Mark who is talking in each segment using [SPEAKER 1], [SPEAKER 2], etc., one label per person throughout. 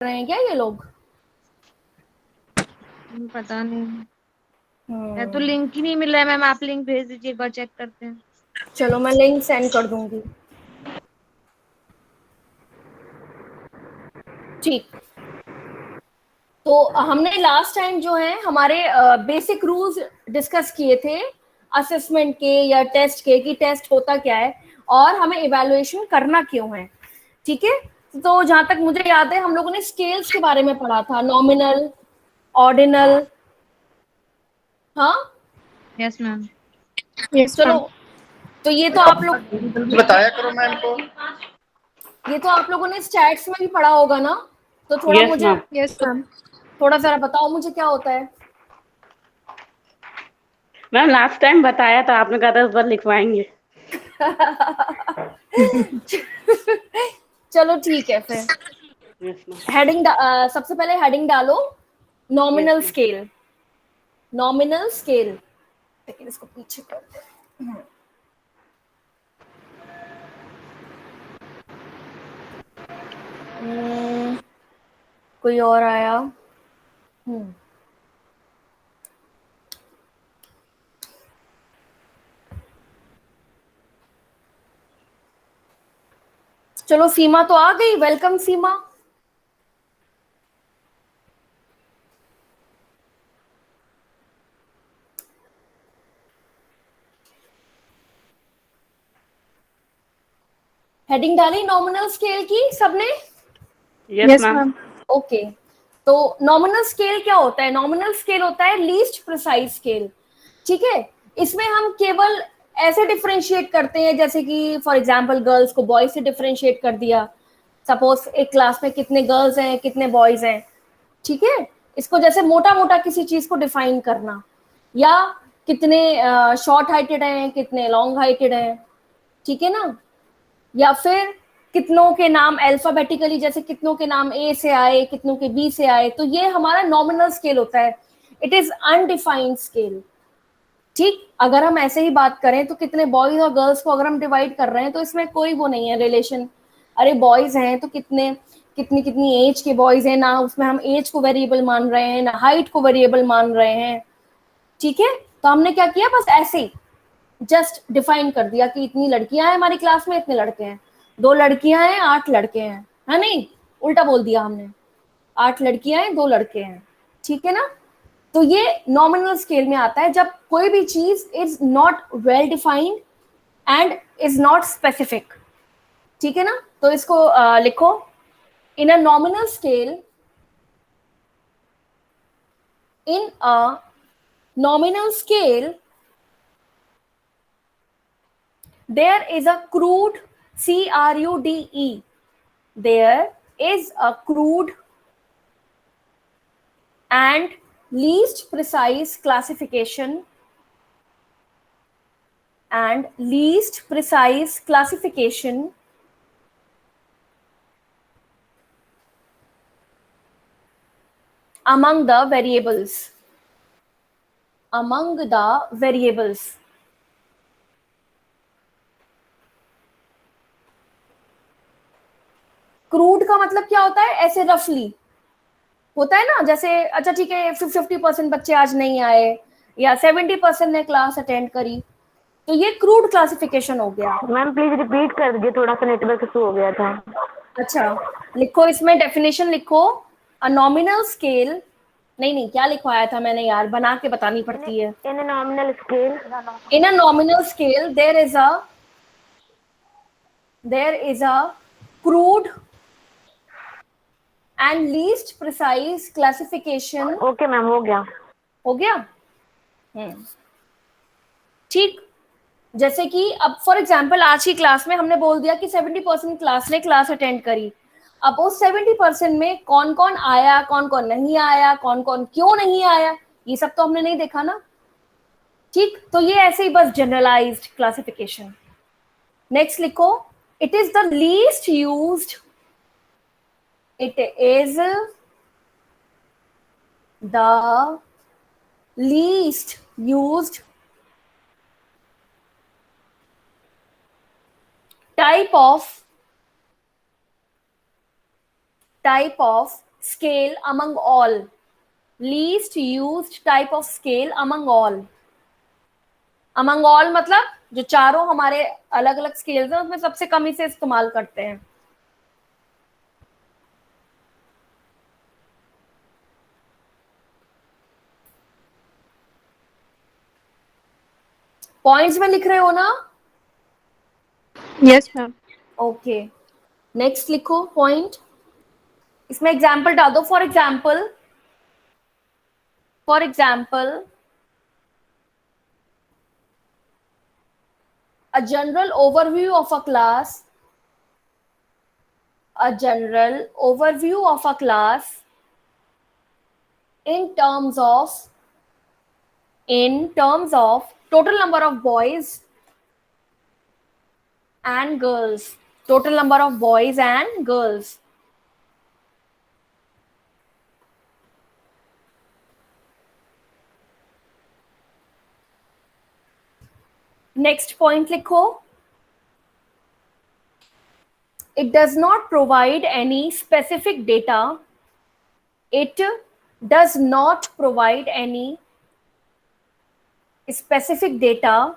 [SPEAKER 1] रहे हैं क्या ये लोग?
[SPEAKER 2] पता नहीं, तो लिंक ही नहीं मिल रहा है मैम, आप लिंक भेज दीजिए, एक बार चेक करते हैं।
[SPEAKER 1] चलो मैं लिंक सेंड कर दूंगी। ठीक। तो हमने लास्ट टाइम जो है हमारे बेसिक रूल्स डिस्कस किए थे असेसमेंट के या टेस्ट के, कि टेस्ट होता क्या है और हमें इवैल्यूएशन करना क्यों है। ठीक है। तो जहां तक मुझे याद है हम लोगों ने स्केल्स के बारे में पढ़ा था, नॉमिनल, ऑर्डिनल। हाँ
[SPEAKER 2] यस मैम।
[SPEAKER 3] यस
[SPEAKER 1] चलो,
[SPEAKER 3] मैम।
[SPEAKER 1] तो ये तो आप लोग,
[SPEAKER 4] बताया करो मैम को।
[SPEAKER 1] ये तो आप लोगों ने स्टैट्स में भी पढ़ा होगा ना, तो थोड़ा
[SPEAKER 3] यस
[SPEAKER 1] मुझे,
[SPEAKER 3] मैम। Yes ma'am.
[SPEAKER 1] थोड़ा जरा बताओ मुझे क्या होता है।
[SPEAKER 3] मैम लास्ट टाइम बताया था, आपने कहा था इस बार लिखवाएंगे।
[SPEAKER 1] चलो ठीक है फिर।
[SPEAKER 3] Yes ma'am.
[SPEAKER 1] हेडिंग सबसे पहले हेडिंग डालो,
[SPEAKER 3] yes
[SPEAKER 1] nominal
[SPEAKER 3] ma'am.
[SPEAKER 1] Scale. Nominal scale, लेकिन इसको पीछे कर दो। कोई और आया? चलो सीमा तो आ गई, वेलकम सीमा। हेडिंग डाली नॉमिनल स्केल की सबने?
[SPEAKER 3] Yes yes ma'am. Ma'am.
[SPEAKER 1] Okay. तो नॉमिनल स्केल क्या होता है? नॉमिनल स्केल होता है लीस्ट प्रिसाइज स्केल। ठीक है। इसमें हम केवल ऐसे डिफरेंशिएट करते हैं जैसे कि फॉर एग्जांपल गर्ल्स को बॉयज से डिफरेंशिएट कर दिया। सपोज एक क्लास में कितने गर्ल्स हैं कितने बॉयज हैं, ठीक है। इसको जैसे मोटा मोटा किसी चीज को डिफाइन करना, या कितने शॉर्ट हाइटेड हैं कितने लॉन्ग हाइटेड हैं, ठीक है ना। या फिर कितनों के नाम अल्फाबेटिकली, जैसे कितनों के नाम ए से आए कितनों के बी से आए, तो ये हमारा नॉमिनल स्केल होता है। It is undefined scale. ठीक। अगर हम ऐसे ही बात करें तो कितने बॉयज और गर्ल्स को अगर हम डिवाइड कर रहे हैं तो इसमें कोई वो नहीं है रिलेशन। अरे बॉयज हैं तो कितने, कितनी कितनी एज के बॉयज हैं ना, उसमें हम एज को वेरिएबल मान रहे हैं ना हाइट को वेरिएबल मान रहे हैं। ठीक है। तो हमने क्या किया, बस ऐसे ही जस्ट डिफाइन कर दिया कि इतनी लड़कियां हैं हमारी क्लास में, इतने लड़के हैं, 2 लड़कियां हैं 8 लड़के हैं, है नहीं, उल्टा बोल दिया हमने, 8 लड़कियां हैं 2 लड़के हैं। ठीक है ना। तो ये नॉमिनल स्केल में आता है जब कोई भी चीज is not well defined and is not specific. ठीक है ना। तो इसको लिखो, in a nominal scale, in a nominal scale there is a crude, CRUDE, there is a crude and least precise classification, and least precise classification among the variables, among the variables. Crude का मतलब क्या होता है? ऐसे रफली होता है ना, जैसे अच्छा ठीक है 50% बच्चे आज नहीं आए या 70% ने क्लास अटेंड करी, तो ये क्रूड क्लासिफिकेशन हो गया।
[SPEAKER 3] मैम प्लीज रिपीट कर दीजिए, थोड़ा सा नेटवर्क इशू हो गया था।
[SPEAKER 1] अच्छा, लिखो इसमें डेफिनेशन लिखो, अ नॉमिनल स्केल, नहीं नहीं क्या लिखवाया था मैंने यार, बना के बतानी पड़ती है।
[SPEAKER 3] In a nominal scale,
[SPEAKER 1] in a nominal scale there is a crude and least precise classification.
[SPEAKER 3] Okay ma'am हो गया।
[SPEAKER 1] हो गया। ठीक। जैसे कि अब फॉर एग्जाम्पल आज की क्लास में हमने बोल दिया कि 70% क्लास ने क्लास अटेंड करी। अब उस 70% में कौन कौन आया कौन कौन नहीं आया, कौन कौन क्यों नहीं आया, ये सब तो हमने नहीं देखा ना। ठीक। तो ये ऐसे ही बस जनरलाइज्ड क्लासिफिकेशन। नेक्स्ट लिखो, it is the least used, it is the least used type of scale among all. Least used type of scale among all. Among all मतलब जो चारों हमारे अलग अलग स्केल्स हैं उसमें सबसे कम इसे इस्तेमाल करते हैं. पॉइंट्स में लिख रहे हो ना?
[SPEAKER 2] Yes ma'am.
[SPEAKER 1] ओके, नेक्स्ट लिखो पॉइंट. इसमें एग्जाम्पल डाल दो. For example a general overview of a class, in terms of total number of boys and girls. Next point लिखो. It does not provide any specific data. It does not provide any specific data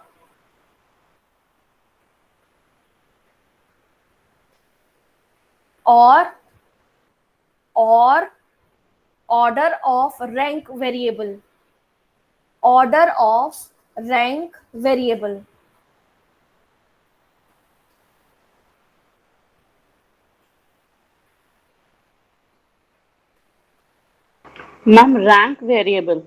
[SPEAKER 1] or order of rank variable.
[SPEAKER 3] Ma'am rank variable.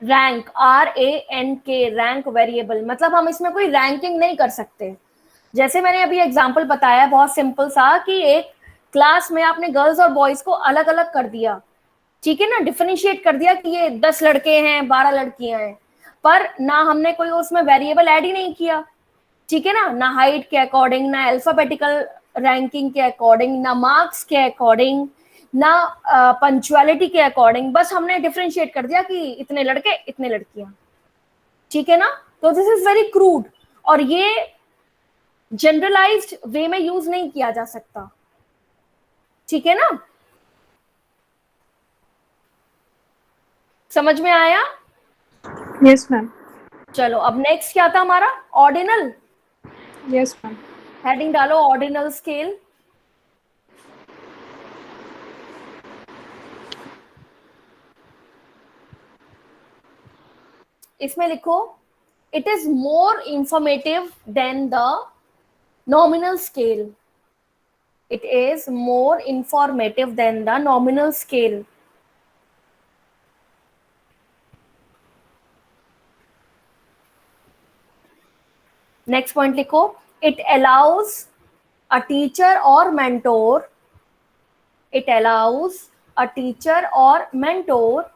[SPEAKER 1] Rank, RANK, rank variable मतलब हम इसमें कोई ranking नहीं कर सकते. जैसे मैंने अभी एग्जांपल बताया बहुत सिंपल सा कि एक क्लास में आपने गर्ल्स और बॉयज को अलग अलग कर दिया, ठीक है ना, डिफरेंशिएट कर दिया कि ये 10 लड़के हैं 12 लड़कियां हैं, पर ना हमने कोई उसमें वेरिएबल ऐड ही नहीं किया, ठीक है ना हाइट के अकॉर्डिंग, ना अल्फाबेटिकल रैंकिंग के अकॉर्डिंग, ना मार्क्स के अकॉर्डिंग, ना पंक्चुअलिटी के अकॉर्डिंग, बस हमने डिफरेंशिएट कर दिया कि इतने लड़के इतने लड़कियां, ठीक है ना. तो दिस इज वेरी क्रूड और ये जनरलाइज्ड वे में यूज नहीं किया जा सकता, ठीक है ना. समझ में आया?
[SPEAKER 2] Yes ma'am.
[SPEAKER 1] चलो अब नेक्स्ट क्या था हमारा? ऑर्डिनल.
[SPEAKER 2] Yes ma'am.
[SPEAKER 1] हेडिंग डालो ऑर्डिनल स्केल. इसमें लिखो it is more informative then the nominal scale. It is more informative than the nominal scale. Next point लिखो. It allows a teacher or mentor. It allows a teacher or mentor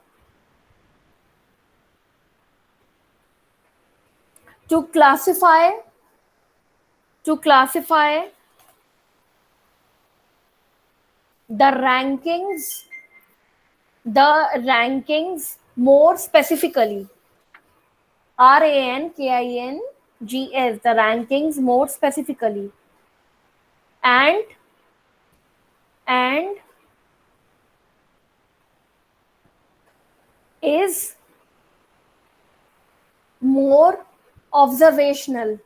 [SPEAKER 1] to classify the rankings more specifically. RANKINGS, the rankings more specifically, and is more observational.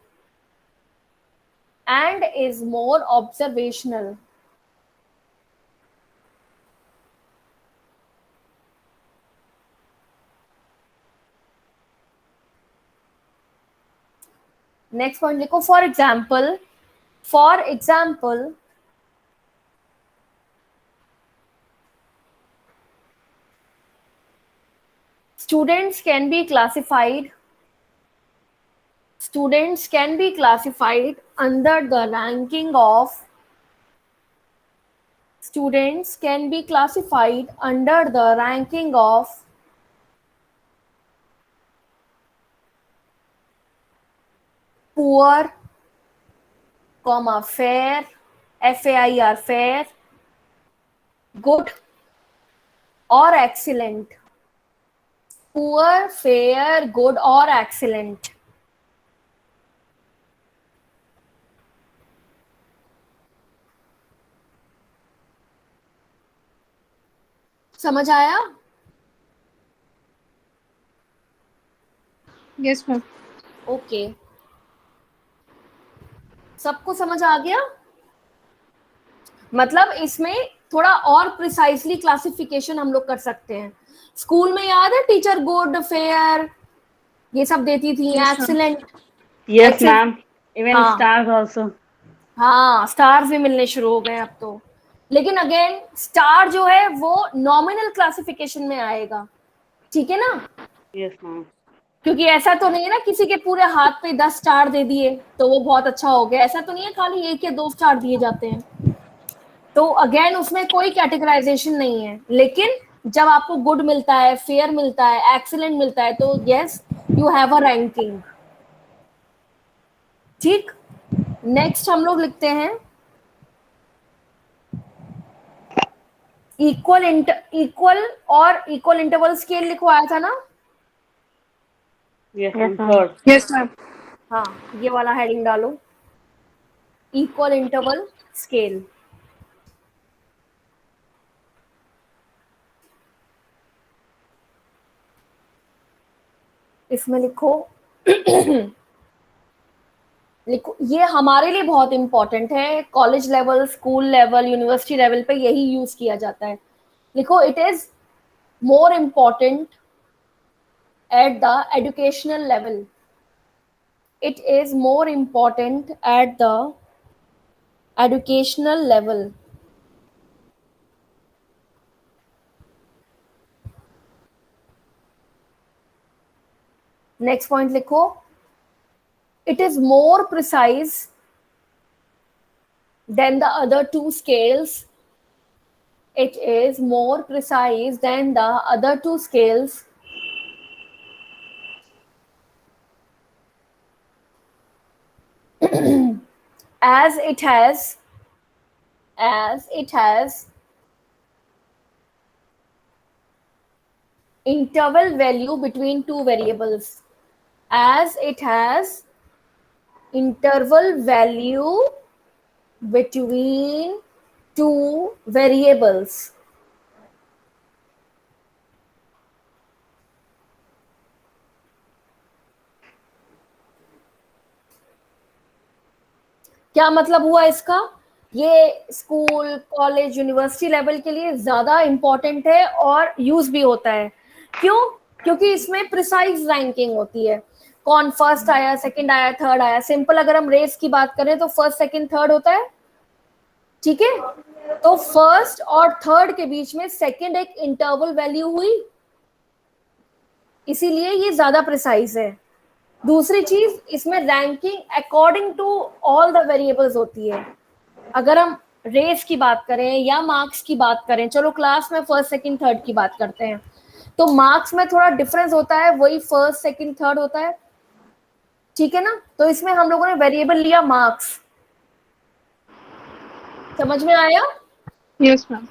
[SPEAKER 1] Next point लिखो. For example, students can be classified under the ranking of poor, fair, FAIR, fair, good or excellent. Poor, fair, good or excellent. समझ आया?
[SPEAKER 2] Yes ma'am.
[SPEAKER 1] Okay, सबको समझ आ गया? मतलब इसमें थोड़ा और प्रिसाइसली क्लासिफिकेशन हम लोग कर सकते हैं। स्कूल में याद है टीचर गुड, फेयर ये सब देती थी,
[SPEAKER 2] Yes, ma'am.
[SPEAKER 1] Excellent,
[SPEAKER 3] Yes,
[SPEAKER 1] excel,
[SPEAKER 3] ma'am. Even
[SPEAKER 1] हाँ
[SPEAKER 3] stars also.
[SPEAKER 1] हाँ, स्टार्स भी मिलने शुरू हो गए अब तो। लेकिन अगेन स्टार जो है वो नॉमिनल क्लासिफिकेशन में आएगा, ठीक है ना?
[SPEAKER 3] Yes, ma'am.
[SPEAKER 1] क्योंकि ऐसा तो नहीं है ना किसी के पूरे हाथ पे 10 स्टार दे दिए तो वो बहुत अच्छा हो गया, ऐसा तो नहीं है खाली 1 या 2 स्टार दिए जाते हैं। तो अगेन उसमें कोई कैटेगराइजेशन नहीं है, लेकिन जब आपको गुड मिलता है, फेयर मिलता है, एक्सीलेंट मिलता है तो yes you have a ranking. ठीक, नेक्स्ट हम लोग लिखते हैं इक्वल और इक्वल इंटरवल स्केल लिखवाया था ना?
[SPEAKER 3] Yes, ma'am. Third.
[SPEAKER 2] Yes, ma'am.
[SPEAKER 1] हाँ, ये वाला हेडिंग डालो, इक्वल इंटरवल स्केल। इसमें लिखो लिखो, ये हमारे लिए बहुत इंपॉर्टेंट है, college level, school level, university level पे यही यूज किया जाता है। लिखो, it is more important at the educational level. It is more important at the educational level. Next point लिखो, it is more precise than the other two scales. It is more precise than the other two scales. as it has interval value between two variables. As it has interval value between two variables. क्या मतलब हुआ इसका? ये school, college, university level के लिए ज्यादा important है और यूज भी होता है। क्यों? क्योंकि इसमें प्रिसाइज रैंकिंग होती है, कौन फर्स्ट आया, सेकंड आया, थर्ड आया। सिंपल अगर हम रेस की बात करें तो फर्स्ट, सेकंड, थर्ड होता है, ठीक है? तो फर्स्ट और थर्ड के बीच में सेकंड एक इंटरवल वैल्यू हुई, इसीलिए ये ज्यादा प्रिसाइज है। दूसरी चीज, इसमें ranking according to all the variables होती है। अगर हम रेस की बात करें या मार्क्स की बात करें, चलो क्लास में फर्स्ट, सेकंड, थर्ड की बात करते हैं, तो मार्क्स में थोड़ा डिफरेंस होता है, वही फर्स्ट, सेकंड, थर्ड होता है, ठीक है ना? तो इसमें हम लोगों ने वेरिएबल लिया मार्क्स। समझ में आया?
[SPEAKER 2] Yes, ma'am.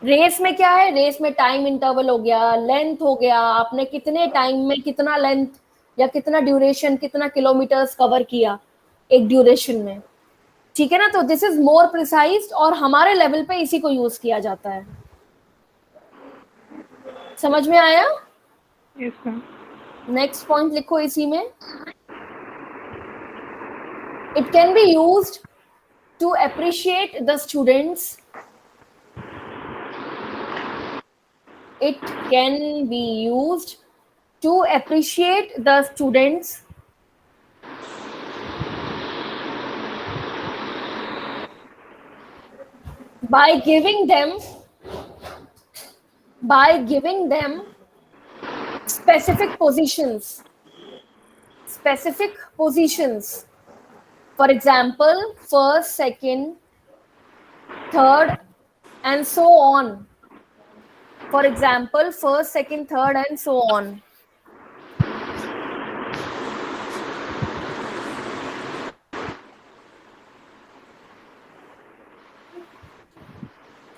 [SPEAKER 1] रेस में क्या है? रेस में टाइम इंटरवल हो गया, लेंथ हो गया, आपने कितने टाइम में कितना लेंथ या कितना ड्यूरेशन, कितना किलोमीटर्स कवर किया एक ड्यूरेशन में, ठीक है ना? तो दिस इज मोर प्रिसाइज और हमारे लेवल पे इसी को यूज किया जाता है। समझ में आया?
[SPEAKER 2] Yes, ma'am.
[SPEAKER 1] नेक्स्ट पॉइंट लिखो इसी में, it can be used to appreciate the students. It can be used to appreciate the students by giving them specific positions. For example, first, second, third, and so on. For example, first, second, third, and so on.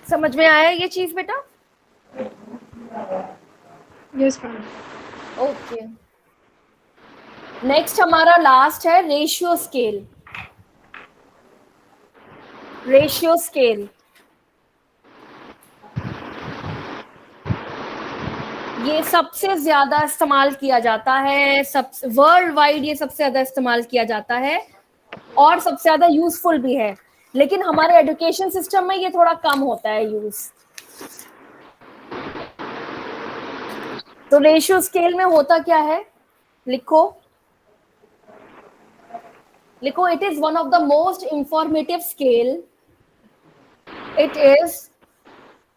[SPEAKER 1] समझ में आया ये चीज बेटा?
[SPEAKER 2] Yes, ma'am.
[SPEAKER 1] Okay, next हमारा last है ratio scale. ये सबसे ज्यादा इस्तेमाल किया जाता है, सब वर्ल्ड वाइड ये सबसे ज्यादा इस्तेमाल किया जाता है और सबसे ज्यादा यूजफुल भी है, लेकिन हमारे एजुकेशन सिस्टम में ये थोड़ा कम होता है यूज। तो रेशियो स्केल में होता क्या है, लिखो लिखो, it is one of the most informative scale, it is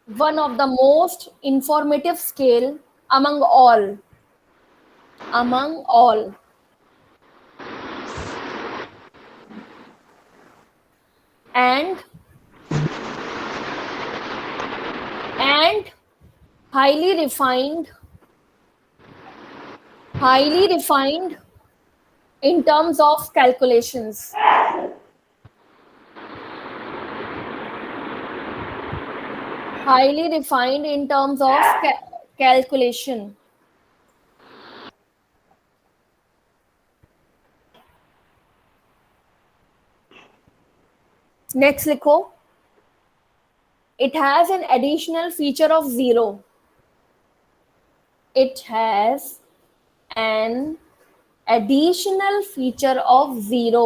[SPEAKER 1] one of the most informative scale among all, among all, and highly refined in terms of calculations, highly refined in terms of calculation. Next लिखो, it has an additional feature of zero, it has an additional feature of zero.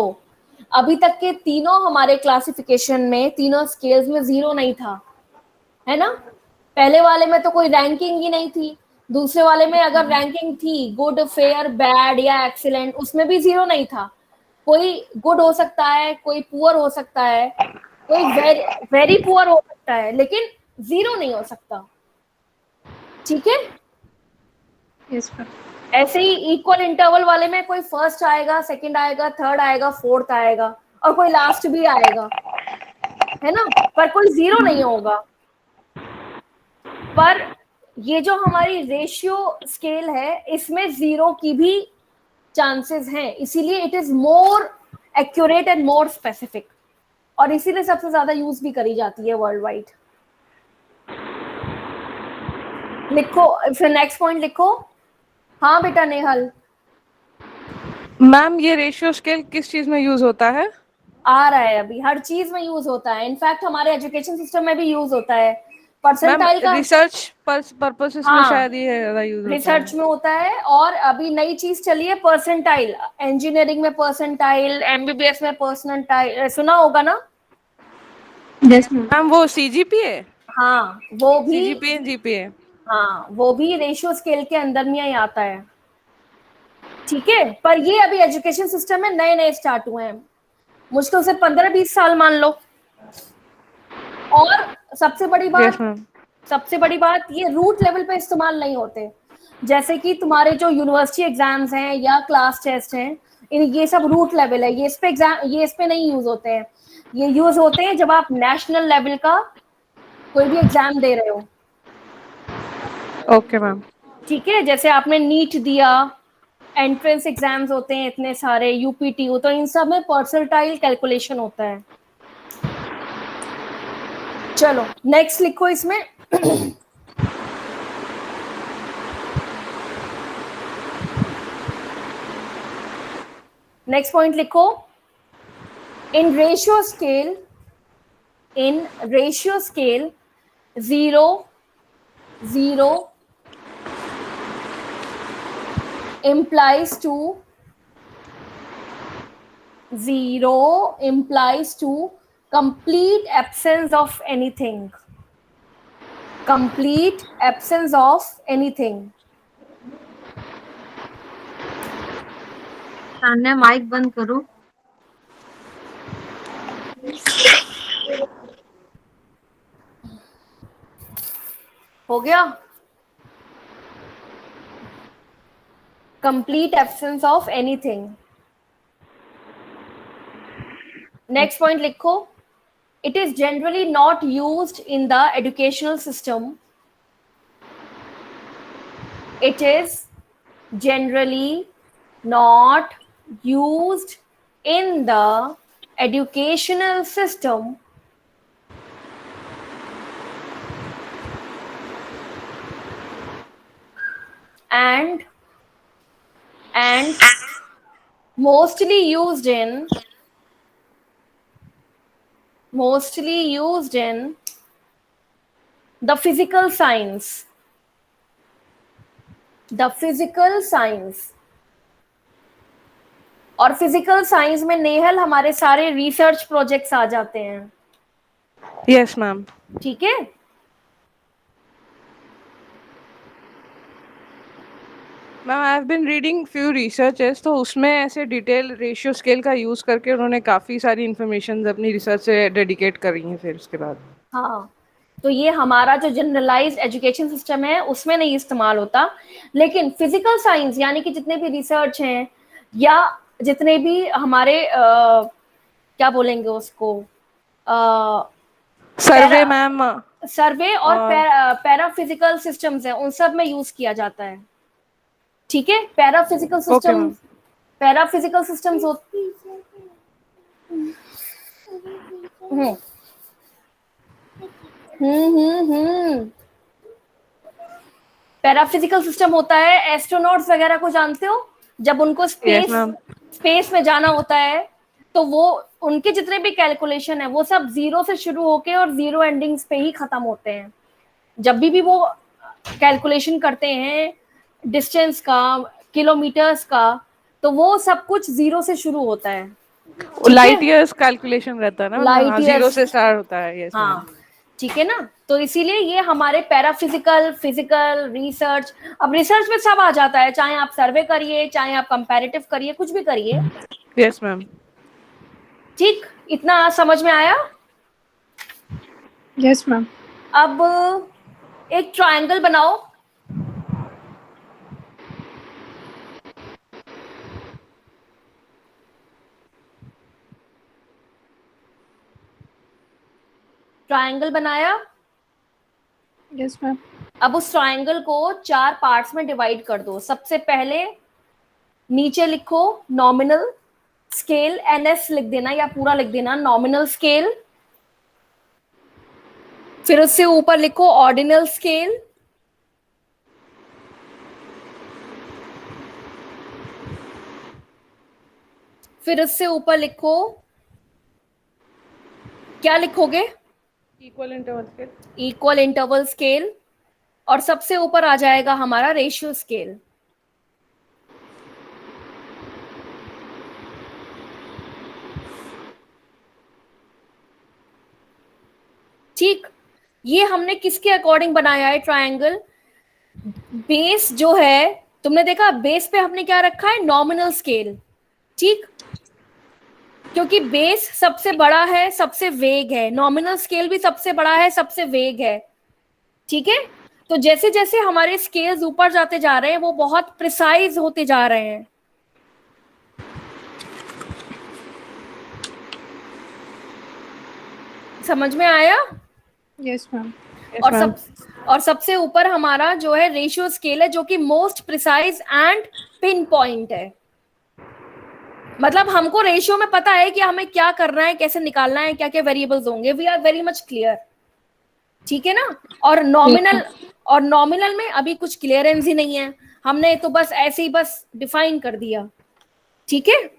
[SPEAKER 1] अभी तक के तीनों हमारे classification में, तीनों scales में zero नहीं था, है ना। पहले वाले में तो कोई रैंकिंग ही नहीं थी, दूसरे वाले में अगर रैंकिंग थी गुड, फेयर, बैड या एक्सीलेंट, उसमें भी जीरो नहीं था। कोई गुड हो सकता है, कोई पुअर हो सकता है, कोई वेरी पुअर हो सकता है, लेकिन जीरो नहीं हो सकता, ठीक है।
[SPEAKER 2] Yes sir.
[SPEAKER 1] ऐसे ही इक्वल इंटरवल वाले में कोई फर्स्ट आएगा, सेकंड आएगा, थर्ड आएगा, फोर्थ आएगा और कोई लास्ट भी आएगा, है ना, पर कोई जीरो नहीं होगा। पर ये जो हमारी रेशियो स्केल है, इसमें जीरो की भी चांसेस हैं, इसीलिए it is more accurate and more specific, और इसीलिए सबसे ज्यादा यूज भी करी जाती है वर्ल्ड वाइड। लिखो फिर नेक्स्ट पॉइंट लिखो। हाँ बेटा नेहल।
[SPEAKER 5] मैम ये रेशियो स्केल किस चीज में यूज होता है?
[SPEAKER 1] आ रहा है अभी, हर चीज में यूज होता है, इनफैक्ट हमारे एजुकेशन सिस्टम में भी यूज होता है। परसेंटाइल का
[SPEAKER 5] रिसर्च पर्पसेस में
[SPEAKER 1] हाँ,
[SPEAKER 5] शायद ये ज्यादा यूज होता है।
[SPEAKER 1] रिसर्च में होता है, और अभी नई चीज चली है परसेंटाइल, इंजीनियरिंग में परसेंटाइल, एमबीबीएस में परसेंटाइल, सुना होगा ना।
[SPEAKER 2] Yes ma'am.
[SPEAKER 5] मैम वो सीजीपीए,
[SPEAKER 1] हाँ वो भी,
[SPEAKER 5] सीजीपीए जीपीए,
[SPEAKER 1] हाँ वो भी रेशियो स्केल के अंदर में ही आता है, ठीक है। पर ये अभी एजुकेशन सिस्टम में नए नए स्टार्ट हुए हैं, मुश्किल से 15-20 साल मान लो। और सबसे बड़ी बात, ये रूट लेवल पे इस्तेमाल नहीं होते, जैसे कि तुम्हारे जो यूनिवर्सिटी एग्जाम्स हैं या क्लास टेस्ट हैं, ये सब रूट लेवल है, ये इस पे नहीं यूज होते हैं। ये यूज होते हैं जब आप नेशनल लेवल का कोई भी एग्जाम दे रहे हो।
[SPEAKER 5] ओके मैम,
[SPEAKER 1] ठीक है, जैसे आपने नीट दिया, एंट्रेंस एग्जाम्स होते हैं इतने सारे, यूपीटीयू, तो इन सब में परसेंटाइल कैलकुलेशन होता है। चलो नेक्स्ट लिखो इसमें। नेक्स्ट पॉइंट लिखो, in ratio scale 0 implies to complete absence of anything,
[SPEAKER 2] Tanya mic बंद करो।
[SPEAKER 1] हो गया, complete absence of anything। Next point लिखो, it is generally not used in the educational system, it is generally not used in the educational system and mostly used in the physical science, the physical science. और physical science में नेहल हमारे सारे research projects आ जाते हैं।
[SPEAKER 5] Yes ma'am.
[SPEAKER 1] ठीक है,
[SPEAKER 5] ma'am I have been reading few researches, तो उसमें ऐसे डिटेल रेशियो स्केल का यूज करके उन्होंने काफी सारी इंफॉर्मेशन अपनी रिसर्च से डेडिकेट करी हैं फिर उसके बाद।
[SPEAKER 1] हाँ, तो ये हमारा जो जनरलाइज्ड एजुकेशन सिस्टम है उसमें नहीं इस्तेमाल होता, लेकिन फिजिकल साइंस यानी कि जितने भी रिसर्च हैं या जितने भी हमारे क्या बोलेंगे उसको,
[SPEAKER 5] सर्वे मैम।
[SPEAKER 1] सर्वे और पैराफिजिकल सिस्टम्स हैं, उन सब में यूज किया जाता है। ठीक है, पैराफिजिकल
[SPEAKER 5] ओके
[SPEAKER 1] सिस्टम,
[SPEAKER 5] मैम।
[SPEAKER 1] पैराफिजिकल सिस्टम्स हम्म हम्म। पैराफिजिकल सिस्टम होता है, एस्ट्रोनॉट्स वगैरह को जानते हो, जब उनको
[SPEAKER 5] यस
[SPEAKER 1] स्पेस
[SPEAKER 5] मैम।
[SPEAKER 1] स्पेस में जाना होता है तो वो उनके जितने भी कैलकुलेशन है वो सब जीरो से शुरू होके और जीरो एंडिंग्स पे ही खत्म होते हैं। जब भी वो कैलकुलेशन करते हैं डिस्टेंस का, किलोमीटर्स का, तो वो सब कुछ जीरो से शुरू होता है।
[SPEAKER 5] लाइट ईयर्स कैलकुलेशन रहता है ना मैम,
[SPEAKER 1] लाइट
[SPEAKER 5] हाँ जीरो
[SPEAKER 1] ईयर्स,
[SPEAKER 5] से स्टार्ट होता है। Yes ma'am.
[SPEAKER 1] हाँ ठीक है ना। तो इसीलिए ये हमारे पैराफिजिकल, फिजिकल, रिसर्च, अब रिसर्च में सब आ जाता है, चाहे आप सर्वे करिए, चाहे आप कंपैरेटिव करिए, कुछ भी करिए।
[SPEAKER 5] Yes ma'am.
[SPEAKER 1] ठीक, इतना समझ में आया।
[SPEAKER 6] Yes ma'am.
[SPEAKER 1] अब एक ट्रायंगल बनाओ। ट्रायंगल बनाया।
[SPEAKER 6] Yes ma'am.
[SPEAKER 1] अब उस ट्रायंगल को 4 पार्ट्स में डिवाइड कर दो। सबसे पहले नीचे लिखो नॉमिनल स्केल, एनएस लिख देना या पूरा लिख देना, नॉमिनल स्केल। फिर उससे ऊपर लिखो ऑर्डिनल स्केल, फिर उससे ऊपर लिखो, क्या लिखोगे,
[SPEAKER 5] equal interval scale.
[SPEAKER 1] Equal interval scale, और सबसे ऊपर आ जाएगा हमारा रेशियो स्केल। ठीक, ये हमने किसके अकॉर्डिंग बनाया है ट्रायंगल, बेस जो है, तुमने देखा बेस पे हमने क्या रखा है, नॉमिनल स्केल। ठीक, क्योंकि बेस सबसे बड़ा है, सबसे वेग है, नॉमिनल स्केल भी सबसे बड़ा है, सबसे वेग है। ठीक है, तो जैसे जैसे हमारे स्केल्स ऊपर जाते जा रहे हैं वो बहुत प्रिसाइज होते जा रहे हैं। समझ में आया।
[SPEAKER 6] Yes ma'am.
[SPEAKER 1] और सबसे ऊपर हमारा जो है रेशियो स्केल है, जो कि most precise and pin point है। मतलब हमको रेशियो में पता है कि हमें क्या करना है, कैसे निकालना है, क्या क्या वेरिएबल्स होंगे, we are very much clear. ठीक है ना। और नॉमिनल में अभी कुछ क्लियरेंस ही नहीं है, हमने तो बस ऐसे ही बस डिफाइन कर दिया। ठीक है,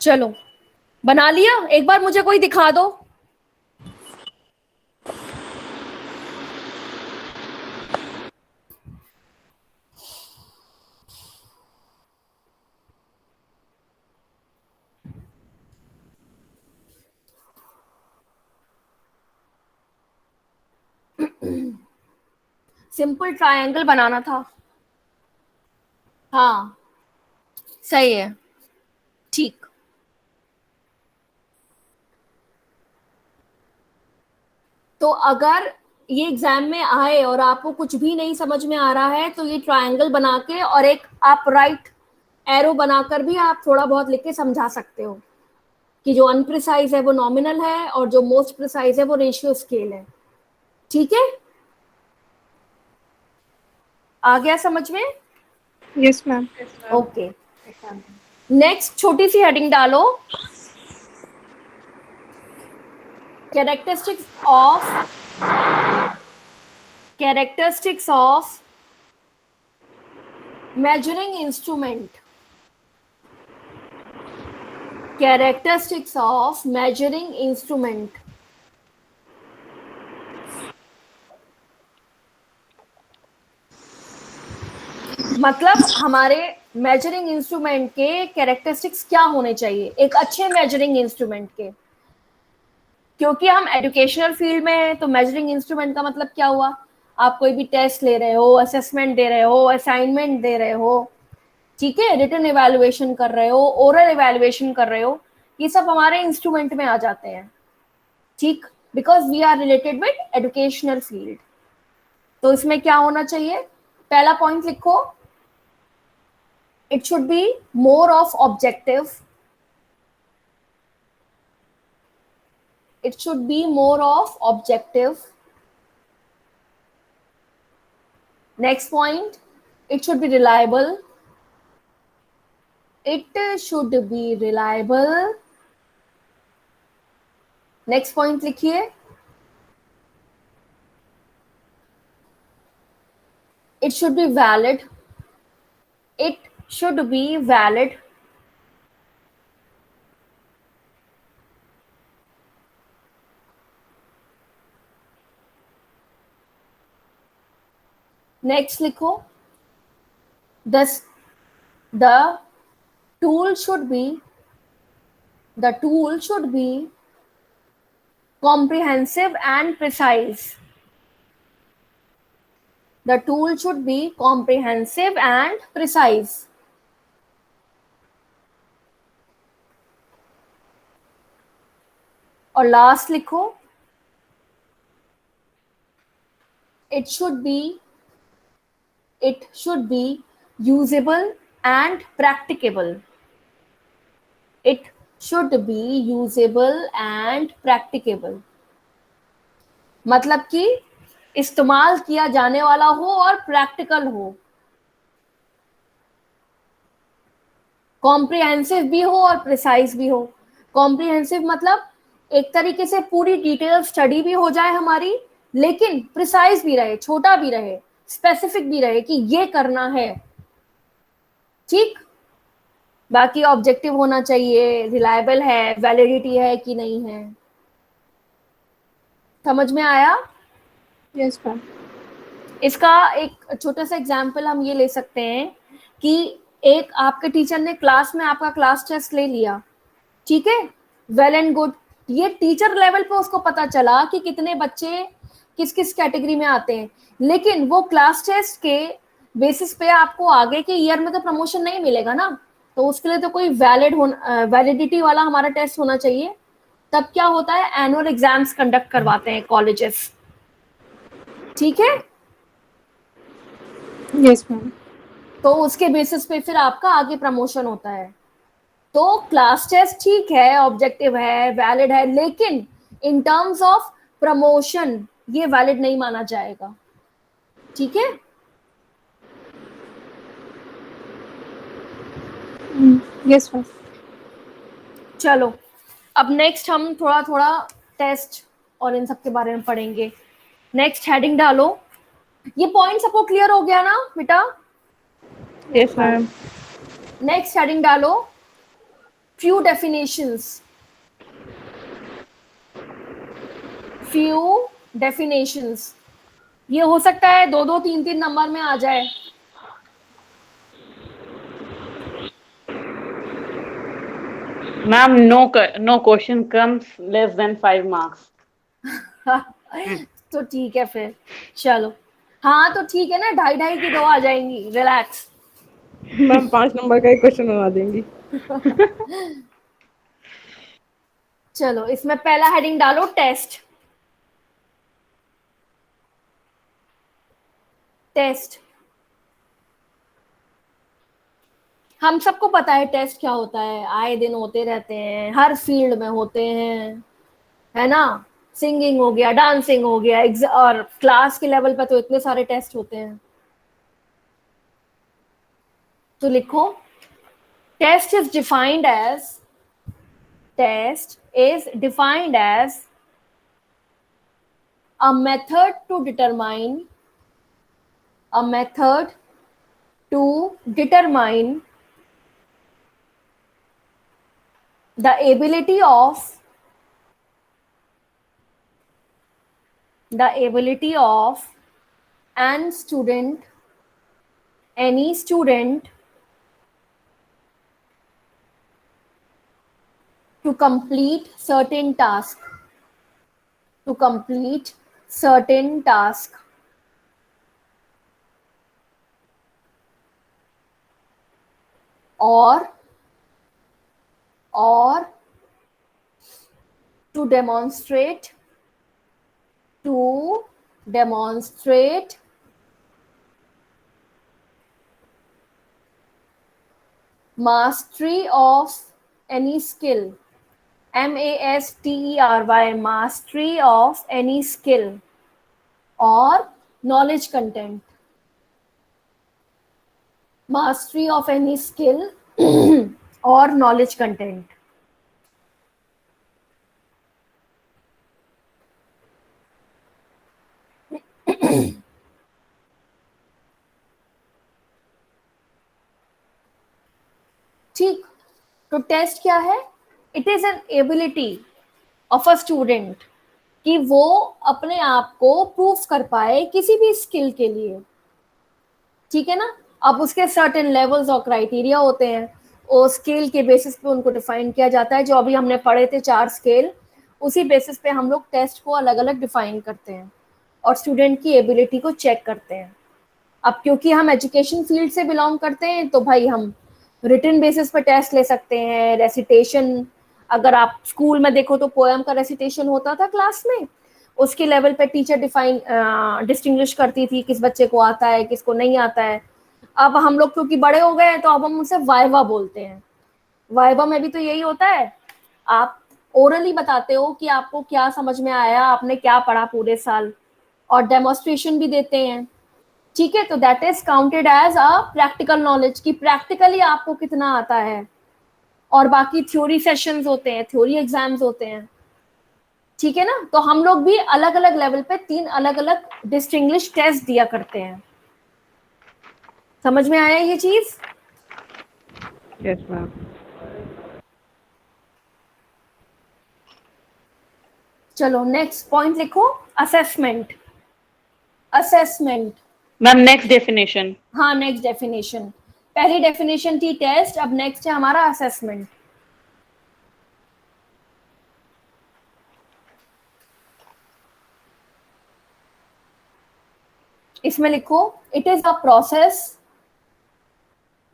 [SPEAKER 1] चलो बना लिया, एक बार मुझे कोई दिखा दो। सिंपल ट्रायंगल बनाना था। हाँ सही है, ठीक। तो अगर ये एग्जाम में आए और आपको कुछ भी नहीं समझ में आ रहा है तो ये ट्रायंगल बना के और एक आप राइट एरो बनाकर भी आप थोड़ा बहुत लिख के समझा सकते हो कि जो अनप्रिसाइज है वो नॉमिनल है और जो मोस्ट प्रिसाइज है वो रेशियो स्केल है। ठीक है, आ गया समझ में।
[SPEAKER 6] Yes ma'am.
[SPEAKER 1] ओके, नेक्स्ट छोटी सी हेडिंग डालो, characteristics of measuring instrument. Characteristics of measuring instrument. मतलब हमारे मेजरिंग इंस्ट्रूमेंट के कैरेक्टरिस्टिक्स क्या होने चाहिए एक अच्छे मेजरिंग इंस्ट्रूमेंट के। क्योंकि हम एजुकेशनल फील्ड में हैं तो मेजरिंग इंस्ट्रूमेंट का मतलब क्या हुआ, आप कोई भी टेस्ट ले रहे हो, असेसमेंट दे रहे हो, असाइनमेंट दे रहे हो, ठीक है, रिटन इवैल्यूएशन कर रहे हो, ओरल इवैल्यूएशन कर रहे हो, ये सब हमारे इंस्ट्रूमेंट में आ जाते हैं, ठीक, because we are related with educational field. तो इसमें क्या होना चाहिए, पहला पॉइंट लिखो, it should be more of objective, it should be more of objective. Next point, it should be reliable, it should be reliable. Next point लिखिए, it should be valid, it should be valid. Next लिखो, the tool should be comprehensive and precise. The tool should be comprehensive and precise. और last लिखो, it should be usable and practicable. It should be usable and practicable. मतलब कि इस्तेमाल किया जाने वाला हो और प्रैक्टिकल हो, कॉम्प्रिहेंसिव भी हो और प्रिसाइज भी हो। कॉम्प्रिहेंसिव मतलब एक तरीके से पूरी डिटेल स्टडी भी हो जाए हमारी, लेकिन प्रिसाइज भी रहे, छोटा भी रहे, स्पेसिफिक भी रहे कि ये करना है, ठीक। बाकी ऑब्जेक्टिव होना चाहिए, रिलायबल है, वैलिडिटी है कि नहीं है। समझ में आया?
[SPEAKER 6] Yes, ma'am.
[SPEAKER 1] इसका एक छोटा सा एग्जाम्पल हम ये ले सकते हैं कि एक आपके टीचर ने क्लास में आपका क्लास टेस्ट ले लिया, ठीक है, वेल एंड गुड, ये टीचर लेवल पे उसको पता चला कि कितने बच्चे किस किस कैटेगरी में आते हैं, लेकिन वो क्लास टेस्ट के बेसिस पे आपको आगे के ईयर में तो प्रमोशन नहीं मिलेगा ना, तो उसके लिए तो कोई वैलिडिटी वाला हमारा टेस्ट होना चाहिए। तब क्या होता है, एनुअल एग्जाम्स कंडक्ट करवाते हैं कॉलेजेस, ठीक है।
[SPEAKER 6] Yes, ma'am.
[SPEAKER 1] तो उसके बेसिस पे फिर आपका आगे प्रमोशन होता है। तो क्लास टेस्ट ठीक है, ऑब्जेक्टिव है, वैलिड है, लेकिन इन टर्म्स ऑफ प्रमोशन ये वैलिड नहीं माना जाएगा, ठीक है।
[SPEAKER 6] Yes, ma'am.
[SPEAKER 1] चलो अब नेक्स्ट हम थोड़ा थोड़ा टेस्ट और इन सब के बारे में पढ़ेंगे। नेक्स्ट हेडिंग डालो। ये पॉइंट सबको क्लियर हो गया ना बेटा?
[SPEAKER 5] Yes, ma'am.
[SPEAKER 1] नेक्स्ट हेडिंग डालो, few definitions. few definitions, ये हो सकता है 2-2 3-3 नंबर में आ जाए।
[SPEAKER 3] Ma'am, no question comes less than 5 marks.
[SPEAKER 1] तो ठीक है फिर, चलो हाँ तो ठीक है ना, 2.5 की 2 आ जाएंगी, रिलैक्स।
[SPEAKER 5] मैम 5 नंबर का एक क्वेश्चन बना देंगी।
[SPEAKER 1] चलो इसमें पहला हेडिंग डालो, टेस्ट। टेस्ट, हम सबको पता है टेस्ट क्या होता है, आए दिन होते रहते हैं, हर फील्ड में होते हैं, है ना। सिंगिंग हो गया, डांसिंग हो गया, और क्लास के लेवल पर तो इतने सारे टेस्ट होते हैं। तो लिखो, test is defined as a method to determine the ability of an student, any student, to complete certain task, or to demonstrate mastery of any skill, mastery, mastery of any skill or knowledge content, mastery of any skill or knowledge content. ठीक, तो test क्या है? It is an ability of a student कि वो अपने आप को proof कर पाए किसी भी स्किल के लिए, ठीक है ना। अब उसके सर्टेन लेवल्स और क्राइटेरिया होते हैं, और स्केल के बेसिस पे उनको डिफाइन किया जाता है। जो अभी हमने पढ़े थे 4 स्केल, उसी बेसिस पे हम लोग टेस्ट को अलग अलग डिफाइन करते हैं और स्टूडेंट की एबिलिटी को चेक करते हैं। अब क्योंकि हम एजुकेशन फील्ड से बिलोंग करते हैं, तो भाई हम रिटन बेसिस पर टेस्ट ले सकते हैं। रेसिटेशन, अगर आप स्कूल में देखो तो पोएम का रेसिटेशन होता था क्लास में, उसके लेवल पे टीचर डिस्टिंग्विश करती थी किस बच्चे को आता है किसको नहीं आता है। अब हम लोग क्योंकि बड़े हो गए हैं, तो अब हम उनसे वाइवा बोलते हैं। वाइवा में भी तो यही होता है, आप ओरली बताते हो कि आपको क्या समझ में आया, आपने क्या पढ़ा पूरे साल, और डेमोन्स्ट्रेशन भी देते हैं, ठीक है। तो that is counted as a practical knowledge, कि प्रैक्टिकली आपको कितना आता है। और बाकी थ्योरी सेशंस होते हैं, थ्योरी एग्जाम्स होते हैं, ठीक है ना। तो हम लोग भी अलग अलग लेवल पे 3 अलग अलग डिस्टिंग्विश टेस्ट दिया करते हैं। समझ में आया ये चीज?
[SPEAKER 5] Yes ma'am.
[SPEAKER 1] चलो नेक्स्ट पॉइंट लिखो, assessment. Assessment,
[SPEAKER 3] ma'am next definition.
[SPEAKER 1] हाँ नेक्स्ट डेफिनेशन। पहली डेफिनेशन थी टेस्ट, अब नेक्स्ट है हमारा असेसमेंट। इसमें लिखो, it is a process,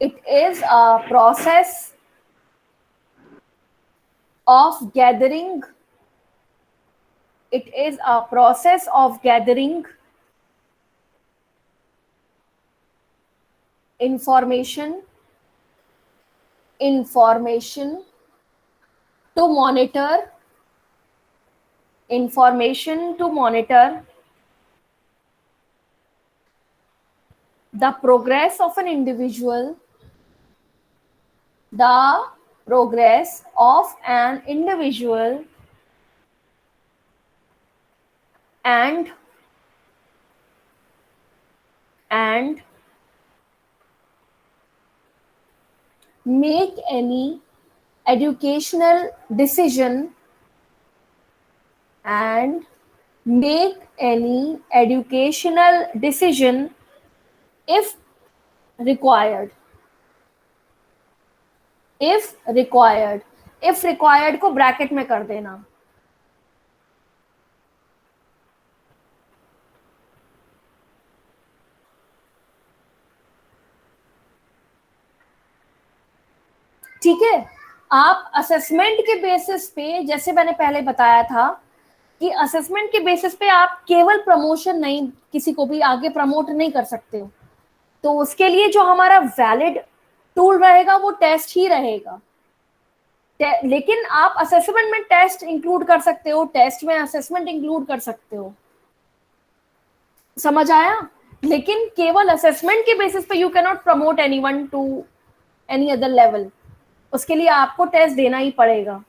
[SPEAKER 1] it is a process of gathering, it is a process of gathering information to monitor the progress of an individual, and make any educational decision, if required। if required को bracket में कर देना। ठीक है। आप assessment के basis पे, जैसे मैंने पहले बताया था कि असेसमेंट के बेसिस पे आप केवल प्रमोशन नहीं, किसी को भी आगे प्रमोट नहीं कर सकते हो। तो उसके लिए जो हमारा वैलिड टूल रहेगा वो टेस्ट ही रहेगा। लेकिन आप असेसमेंट में टेस्ट इंक्लूड कर सकते हो, टेस्ट में असेसमेंट इंक्लूड कर सकते हो। समझ आया? लेकिन केवल असेसमेंट के बेसिस पे you can not promote anyone to any other level. उसके लिए आपको टेस्ट देना ही पड़ेगा।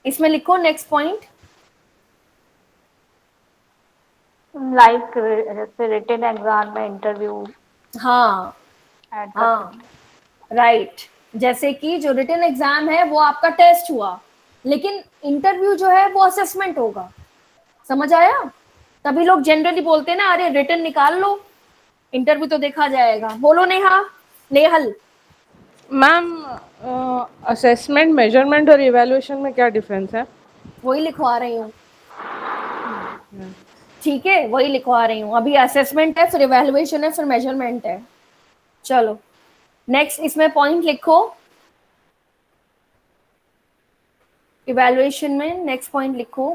[SPEAKER 1] इसमें लिखो next point,
[SPEAKER 3] like written exam में इंटरव्यू।
[SPEAKER 1] हाँ हाँ राइट, जैसे कि जो रिटन एग्जाम है वो आपका टेस्ट हुआ, लेकिन इंटरव्यू जो है वो असेसमेंट होगा। समझ आया? तभी लोग जनरली बोलते हैं ना, अरे रिटन निकाल लो, इंटरव्यू तो देखा जाएगा। बोलो Neha, Nehal.
[SPEAKER 5] Ma'am assessment, measurement और इवैल्यूएशन में क्या डिफरेंस है?
[SPEAKER 1] वही लिखवा रही हूँ, ठीक है, वही लिखवा रही हूँ। अभी असेसमेंट है, फिर इवैल्यूएशन है, फिर मेजरमेंट है। चलो नेक्स्ट इसमें पॉइंट लिखो, इवैल्यूएशन में नेक्स्ट पॉइंट लिखो।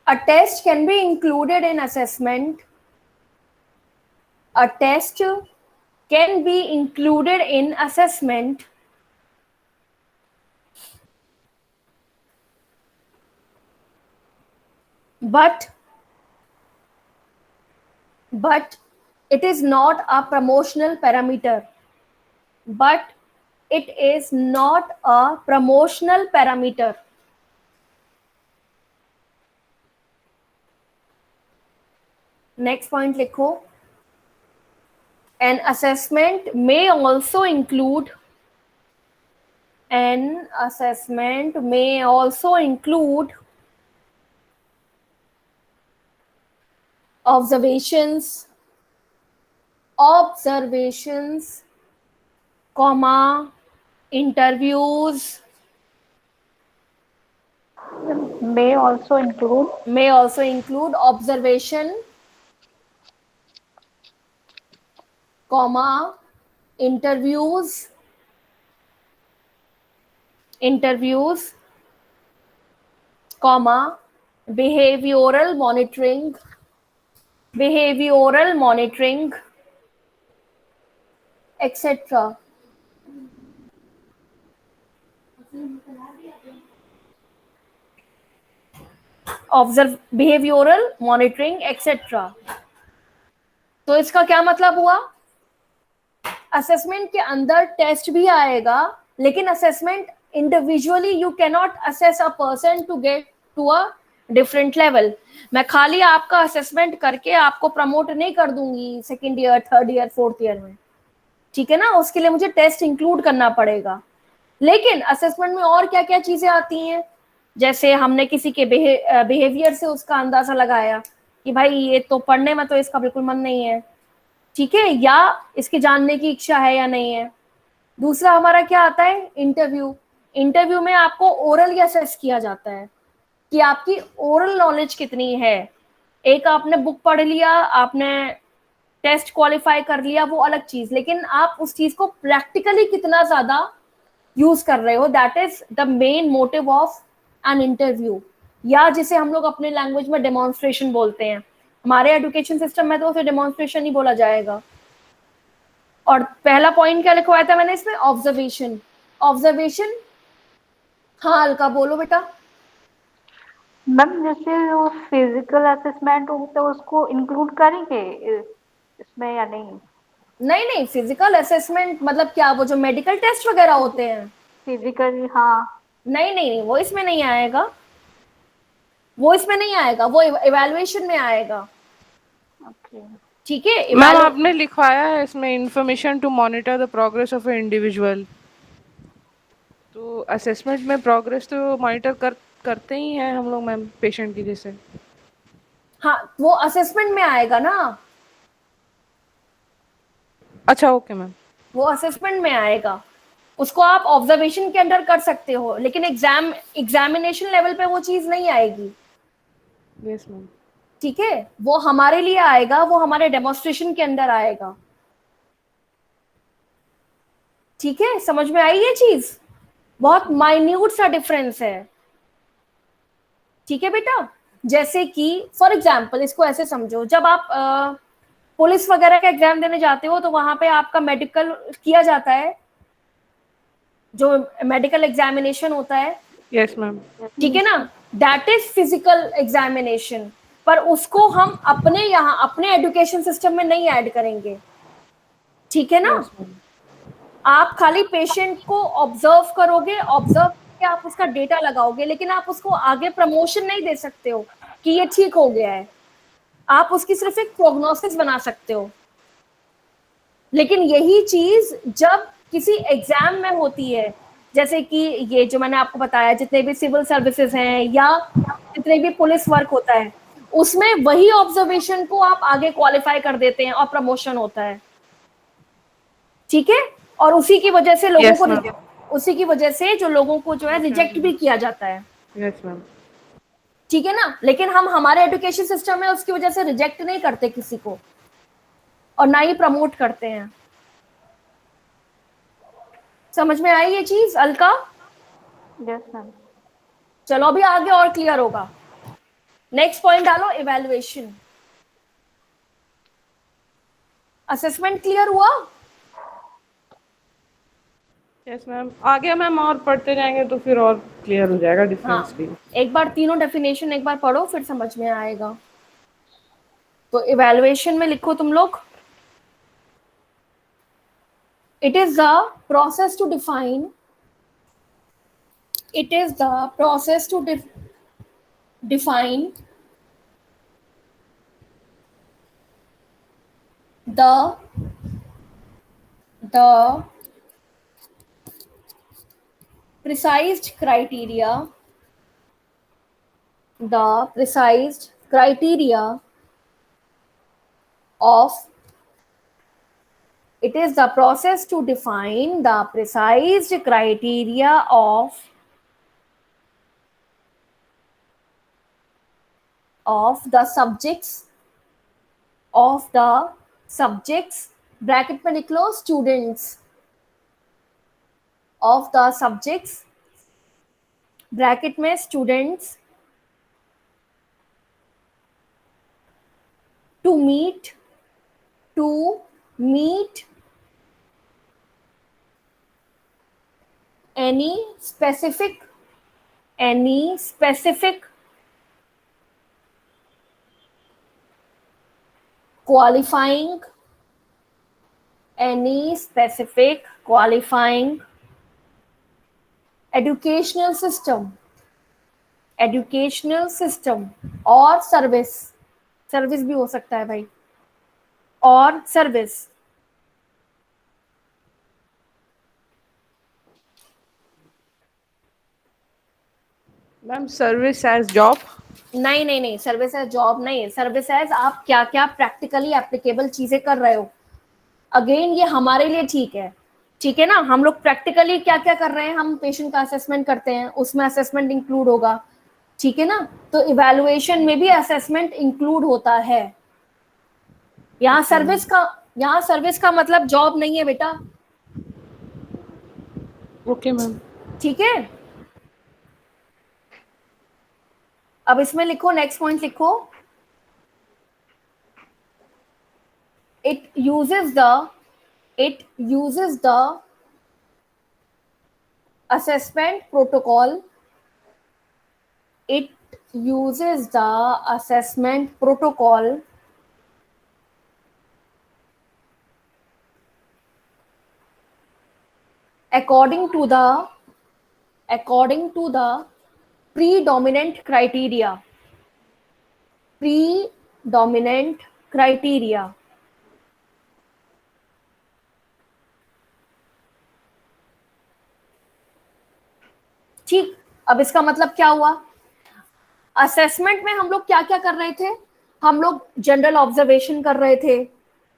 [SPEAKER 1] A test can be included in assessment, a test can be included in assessment but it is not a promotional parameter, but it is not a promotional parameter. Next point लिखो, an assessment may also include observations, comma, interviews,
[SPEAKER 7] may also include
[SPEAKER 1] observation, comma, interviews, comma, behavioral monitoring, etc. behavioral monitoring etc. तो इसका क्या मतलब हुआ? Assessment के अंदर test भी आएगा, लेकिन assessment individually you can not assess a person to get to a different level. मैं खाली आपका असेसमेंट करके आपको प्रमोट नहीं कर दूंगी second year, third year, fourth year में, ठीक है ना? उसके लिए मुझे टेस्ट इंक्लूड करना पड़ेगा। लेकिन असेसमेंट में और क्या क्या चीजें आती हैं, जैसे हमने किसी के बिहेवियर से उसका अंदाजा लगाया कि भाई ये तो पढ़ने में तो इसका बिल्कुल मन नहीं है, ठीक है, या इसकी जानने की इच्छा है या नहीं है। दूसरा हमारा क्या आता है? इंटरव्यू में आपको ओरल असेस किया जाता है कि आपकी ओरल नॉलेज कितनी है। एक आपने बुक पढ़ लिया, आपने टेस्ट क्वालिफाई कर लिया, वो अलग चीज, लेकिन आप उस चीज को प्रैक्टिकली कितना ज्यादा यूज कर रहे हो, that is the main motive of an interview, या जिसे हम लोग अपने लैंग्वेज में डेमोन्स्ट्रेशन बोलते हैं। हमारे एजुकेशन सिस्टम में तो उसे डेमोन्स्ट्रेशन ही बोला जाएगा। और पहला पॉइंट क्या लिखवाया था मैंने इसमें? ऑब्जर्वेशन। हाँ अलका बोलो बेटा।
[SPEAKER 7] मैम जैसे वो फिजिकल असेसमेंट होता है उसको इंक्लूड करेंगे इसमें या नहीं?
[SPEAKER 1] नहीं, फिजिकल असेसमेंट मतलब क्या, वो जो मेडिकल टेस्ट वगैरह होते हैं?
[SPEAKER 7] फिजिकल, हाँ।
[SPEAKER 1] नहीं, वो इसमें नहीं आएगा, वो इवैल्यूएशन में आएगा।
[SPEAKER 7] ओके,
[SPEAKER 1] ठीक है।
[SPEAKER 5] मैम आपने लिखवाया है इसमें information to monitor the progress of a individual, तो असेसमेंट में प्रोग्रेस तो मॉनिटर करते ही हैं हम लोग मैम, पेशेंट की जैसे।
[SPEAKER 1] हाँ वो असेसमेंट में आएगा ना।
[SPEAKER 5] अच्छा ओके मैम,
[SPEAKER 1] वो असेसमेंट में आएगा, उसको आप ऑब्जर्वेशन के अंदर कर सकते हो, लेकिन एग्जामिनेशन लेवल पे वो चीज नहीं आएगी।
[SPEAKER 5] Yes ma'am.
[SPEAKER 1] ठीक है, वो हमारे लिए आएगा, वो हमारे डेमोन्स्ट्रेशन के अंदर आएगा। ठीक है, समझ में आई ये चीज? बहुत माइन्यूट सा डिफरेंस है। ठीक है बेटा, जैसे कि फॉर एग्जाम्पल इसको ऐसे समझो, जब आप पुलिस वगैरह का एग्जाम देने जाते हो तो वहां पे आपका मेडिकल किया जाता है, जो मेडिकल एग्जामिनेशन होता है।
[SPEAKER 5] Yes ma'am.
[SPEAKER 1] ठीक है ना, दैट इज फिजिकल एग्जामिनेशन, पर उसको हम अपने यहाँ अपने एजुकेशन सिस्टम में नहीं ऐड करेंगे। ठीक है ना? आप खाली पेशेंट को ऑब्जर्व करोगे, ऑब्जर्व करके आप उसका डेटा लगाओगे, लेकिन आप उसको आगे प्रमोशन नहीं दे सकते हो कि ये ठीक हो गया है। आप उसकी सिर्फ एक प्रोग्नोसिस बना सकते हो। लेकिन यही चीज जब किसी एग्जाम में होती है, जैसे कि ये जो मैंने आपको बताया जितने भी सिविल सर्विसेज हैं या जितने भी पुलिस वर्क होता है, उसमें वही ऑब्जर्वेशन को आप आगे क्वालिफाई कर देते हैं और प्रमोशन होता है, ठीक है। और उसी की वजह से लोगों
[SPEAKER 5] Yes,
[SPEAKER 1] को
[SPEAKER 5] ma'am.
[SPEAKER 1] उसी की वजह से जो लोगों को जो है रिजेक्ट भी किया जाता है,
[SPEAKER 5] Yes, ma'am.
[SPEAKER 1] ठीक है ना। लेकिन हम हमारे एजुकेशन सिस्टम में उसकी वजह से रिजेक्ट नहीं करते किसी को और ना ही प्रमोट करते हैं। समझ में आई ये चीज अलका?
[SPEAKER 7] Yes ma'am.
[SPEAKER 1] चलो अभी आगे और क्लियर होगा। नेक्स्ट पॉइंट डालो, इवैल्यूएशन। असेसमेंट क्लियर हुआ?
[SPEAKER 5] यस मैम, आगे मैम और पढ़ते जाएंगे तो फिर और क्लियर हो जाएगा डिफरेंस
[SPEAKER 1] हाँ,
[SPEAKER 5] भी।
[SPEAKER 1] एक बार तीनों डेफिनेशन एक बार पढ़ो फिर समझ में आएगा। तो इवैल्यूएशन में लिखो तुम लोग, it is the process to define define the precise criteria of it is the process to define the precise criteria of the subjects bracket में लिख लो students, of the subjects bracket में students to meet any specific qualifying educational system और service भी हो सकता है भाई, और service.
[SPEAKER 5] Ma'am service as job?
[SPEAKER 1] नहीं, सर्विस एज जॉब नहीं, सर्विस एज आप क्या क्या प्रैक्टिकली एप्लीकेबल चीजें कर रहे हो। अगेन ये हमारे लिए ठीक है ना, हम लोग प्रैक्टिकली क्या क्या कर रहे हैं, हम पेशेंट का असेसमेंट करते हैं, उसमें असेसमेंट इंक्लूड होगा, ठीक है ना। तो इवैल्यूएशन में भी असेसमेंट इंक्लूड होता है। यहाँ सर्विस का मतलब जॉब नहीं है बेटा,
[SPEAKER 5] ओके मैम।
[SPEAKER 1] ठीक है। अब इसमें लिखो, नेक्स्ट पॉइंट लिखो, it uses the assessment protocol according to the predominant criteria ठीक। अब इसका मतलब क्या हुआ, असेसमेंट में हम लोग क्या क्या कर रहे थे, हम लोग जनरल ऑब्जर्वेशन कर रहे थे,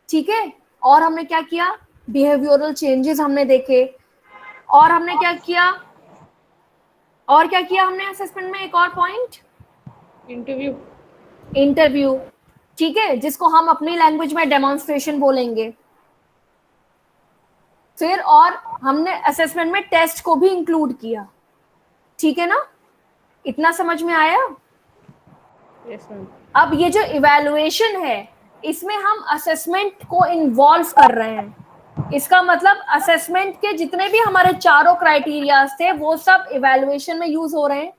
[SPEAKER 1] ठीक है। और हमने क्या किया, बिहेवियरल चेंजेस हमने देखे, और हमने क्या किया हमने असेसमेंट में, एक और पॉइंट, इंटरव्यू, ठीक है, जिसको हम अपनी लैंग्वेज में डेमोन्स्ट्रेशन बोलेंगे। फिर और हमने असेसमेंट में टेस्ट को भी इंक्लूड किया, ठीक है ना। इतना समझ में आया?
[SPEAKER 5] Yes ma'am.
[SPEAKER 1] अब ये जो इवैल्यूएशन है इसमें हम असेसमेंट को इन्वॉल्व कर रहे हैं। इसका मतलब असेसमेंट के जितने भी हमारे चारों क्राइटेरियाज थे वो सब इवैल्यूएशन में यूज हो रहे हैं,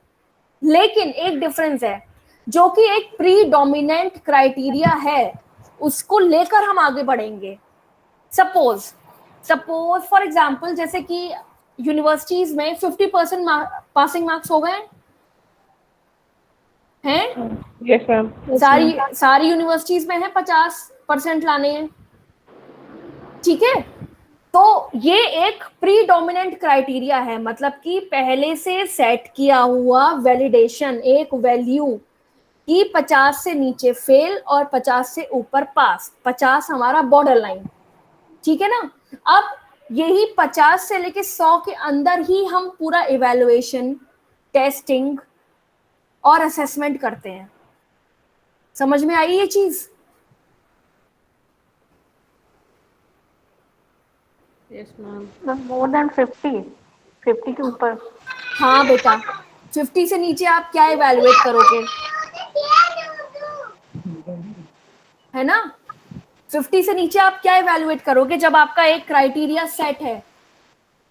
[SPEAKER 1] लेकिन एक डिफरेंस है, जो कि एक प्रीडोमिनेंट क्राइटेरिया है, उसको लेकर हम आगे बढ़ेंगे। सपोज फॉर एग्जाम्पल, जैसे कि यूनिवर्सिटीज में 50% पासिंग मार्क्स हो गए हैं,
[SPEAKER 5] यस मैम।
[SPEAKER 1] सारी यूनिवर्सिटीज में है 50% लाने हैं, ठीक है। तो ये एक प्रीडोमिनेंट क्राइटेरिया है, मतलब कि पहले से सेट किया हुआ वैलिडेशन, एक वैल्यू कि 50 से नीचे फेल और 50 से ऊपर पास, 50 हमारा बॉर्डर लाइन, ठीक है ना। अब यही 50 से लेके 100 के अंदर ही हम पूरा इवैल्यूएशन, टेस्टिंग और असेसमेंट करते हैं। समझ में आई ये चीज?
[SPEAKER 3] Yes, ma'am.
[SPEAKER 7] मोर देन 50 के ऊपर।
[SPEAKER 1] हाँ बेटा, 50 से नीचे आप क्या इवैल्यूएट करोगे, है ना। 50 से नीचे आप क्या इवैल्यूएट करोगे जब आपका एक क्राइटेरिया सेट है,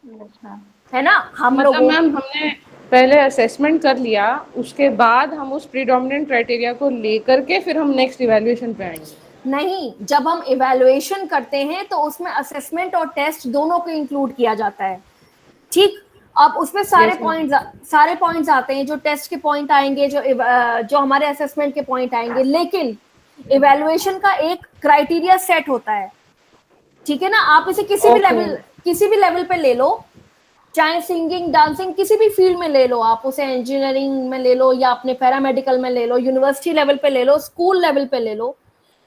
[SPEAKER 7] यस मैम।
[SPEAKER 1] है ना। हम
[SPEAKER 5] मतलब
[SPEAKER 1] लोगों
[SPEAKER 5] मैम हमने पहले असेसमेंट कर लिया, उसके बाद हम उस प्रीडोमिनेंट क्राइटेरिया को लेकर के फिर हम नेक्स्ट इवैल्यूएशन पे आएंगे।
[SPEAKER 1] नहीं, जब हम इवैल्यूएशन करते हैं तो उसमें असेसमेंट और टेस्ट दोनों को इंक्लूड किया जाता है, ठीक। अब उसमें
[SPEAKER 5] Yes, ma'am.
[SPEAKER 1] सारे पॉइंट्स आते हैं, जो टेस्ट के पॉइंट आएंगे, जो हमारे असेसमेंट के पॉइंट आएंगे, लेकिन इवैल्यूएशन का एक क्राइटेरिया सेट होता है, ठीक है ना। आप इसे
[SPEAKER 5] Okay.
[SPEAKER 1] किसी भी लेवल पे ले लो, चाहे सिंगिंग, डांसिंग, किसी भी फील्ड में ले लो, आप उसे इंजीनियरिंग में ले लो या अपने पैरामेडिकल में ले लो, यूनिवर्सिटी लेवल पे ले लो, स्कूल लेवल पे ले लो,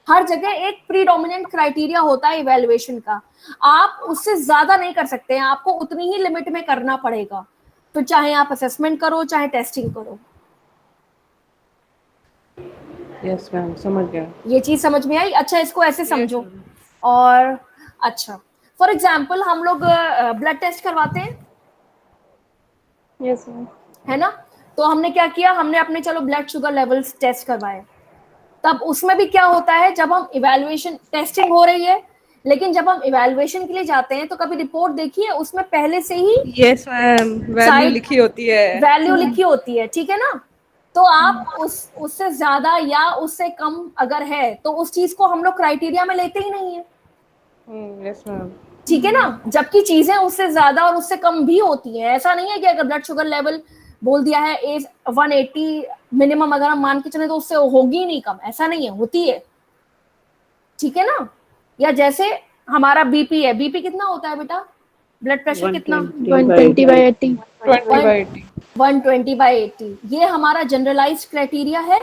[SPEAKER 1] हर जगह एक प्रीडोमिनेंट क्राइटेरिया होता है इवैल्यूएशन का। आप उससे ज्यादा नहीं कर सकते हैं, आपको उतनी ही लिमिट में करना पड़ेगा, तो चाहे आप असेसमेंट करो चाहे टेस्टिंग करो।
[SPEAKER 5] यस मैम, समझ गया।
[SPEAKER 1] ये चीज समझ में आई? अच्छा, इसको ऐसे समझो।
[SPEAKER 5] ma'am.
[SPEAKER 1] और अच्छा, फॉर एग्जाम्पल हम लोग ब्लड टेस्ट करवाते हैं,
[SPEAKER 6] Yes, ma'am.
[SPEAKER 1] है ना। तो हमने क्या किया, हमने अपने चलो ब्लड शुगर लेवल्स टेस्ट करवाए, तब उसमें भी क्या होता है, जब हम इवैल्यूएशन, टेस्टिंग हो रही है, लेकिन जब हम इवैल्यूएशन के लिए जाते हैं तो कभी रिपोर्ट देखिए, उसमें पहले से ही
[SPEAKER 5] यस मैम, वैल्यू
[SPEAKER 1] साइड
[SPEAKER 5] लिखी होती है।
[SPEAKER 1] वैल्यू लिखी होती है, ठीक है ना। तो आप उससे ज्यादा या उससे कम अगर है तो उस चीज को हम लोग क्राइटेरिया में लेते ही नहीं है,
[SPEAKER 5] यस मैम।
[SPEAKER 1] ठीक है ना। जबकि चीजें उससे ज्यादा और उससे कम भी होती हैं। ऐसा नहीं है कि अगर ब्लड शुगर लेवल बोल दिया है 180 मिनिमम, अगर हम मान के चले तो उससे होगी ही नहीं कम, ऐसा नहीं है, होती है, ठीक है ना। या जैसे हमारा बीपी है, बीपी कितना होता है बेटा, ब्लड प्रेशर कितना,
[SPEAKER 6] 120 by 80.
[SPEAKER 5] 20/80।
[SPEAKER 1] 120/80, ये हमारा जनरलाइज्ड क्राइटेरिया है,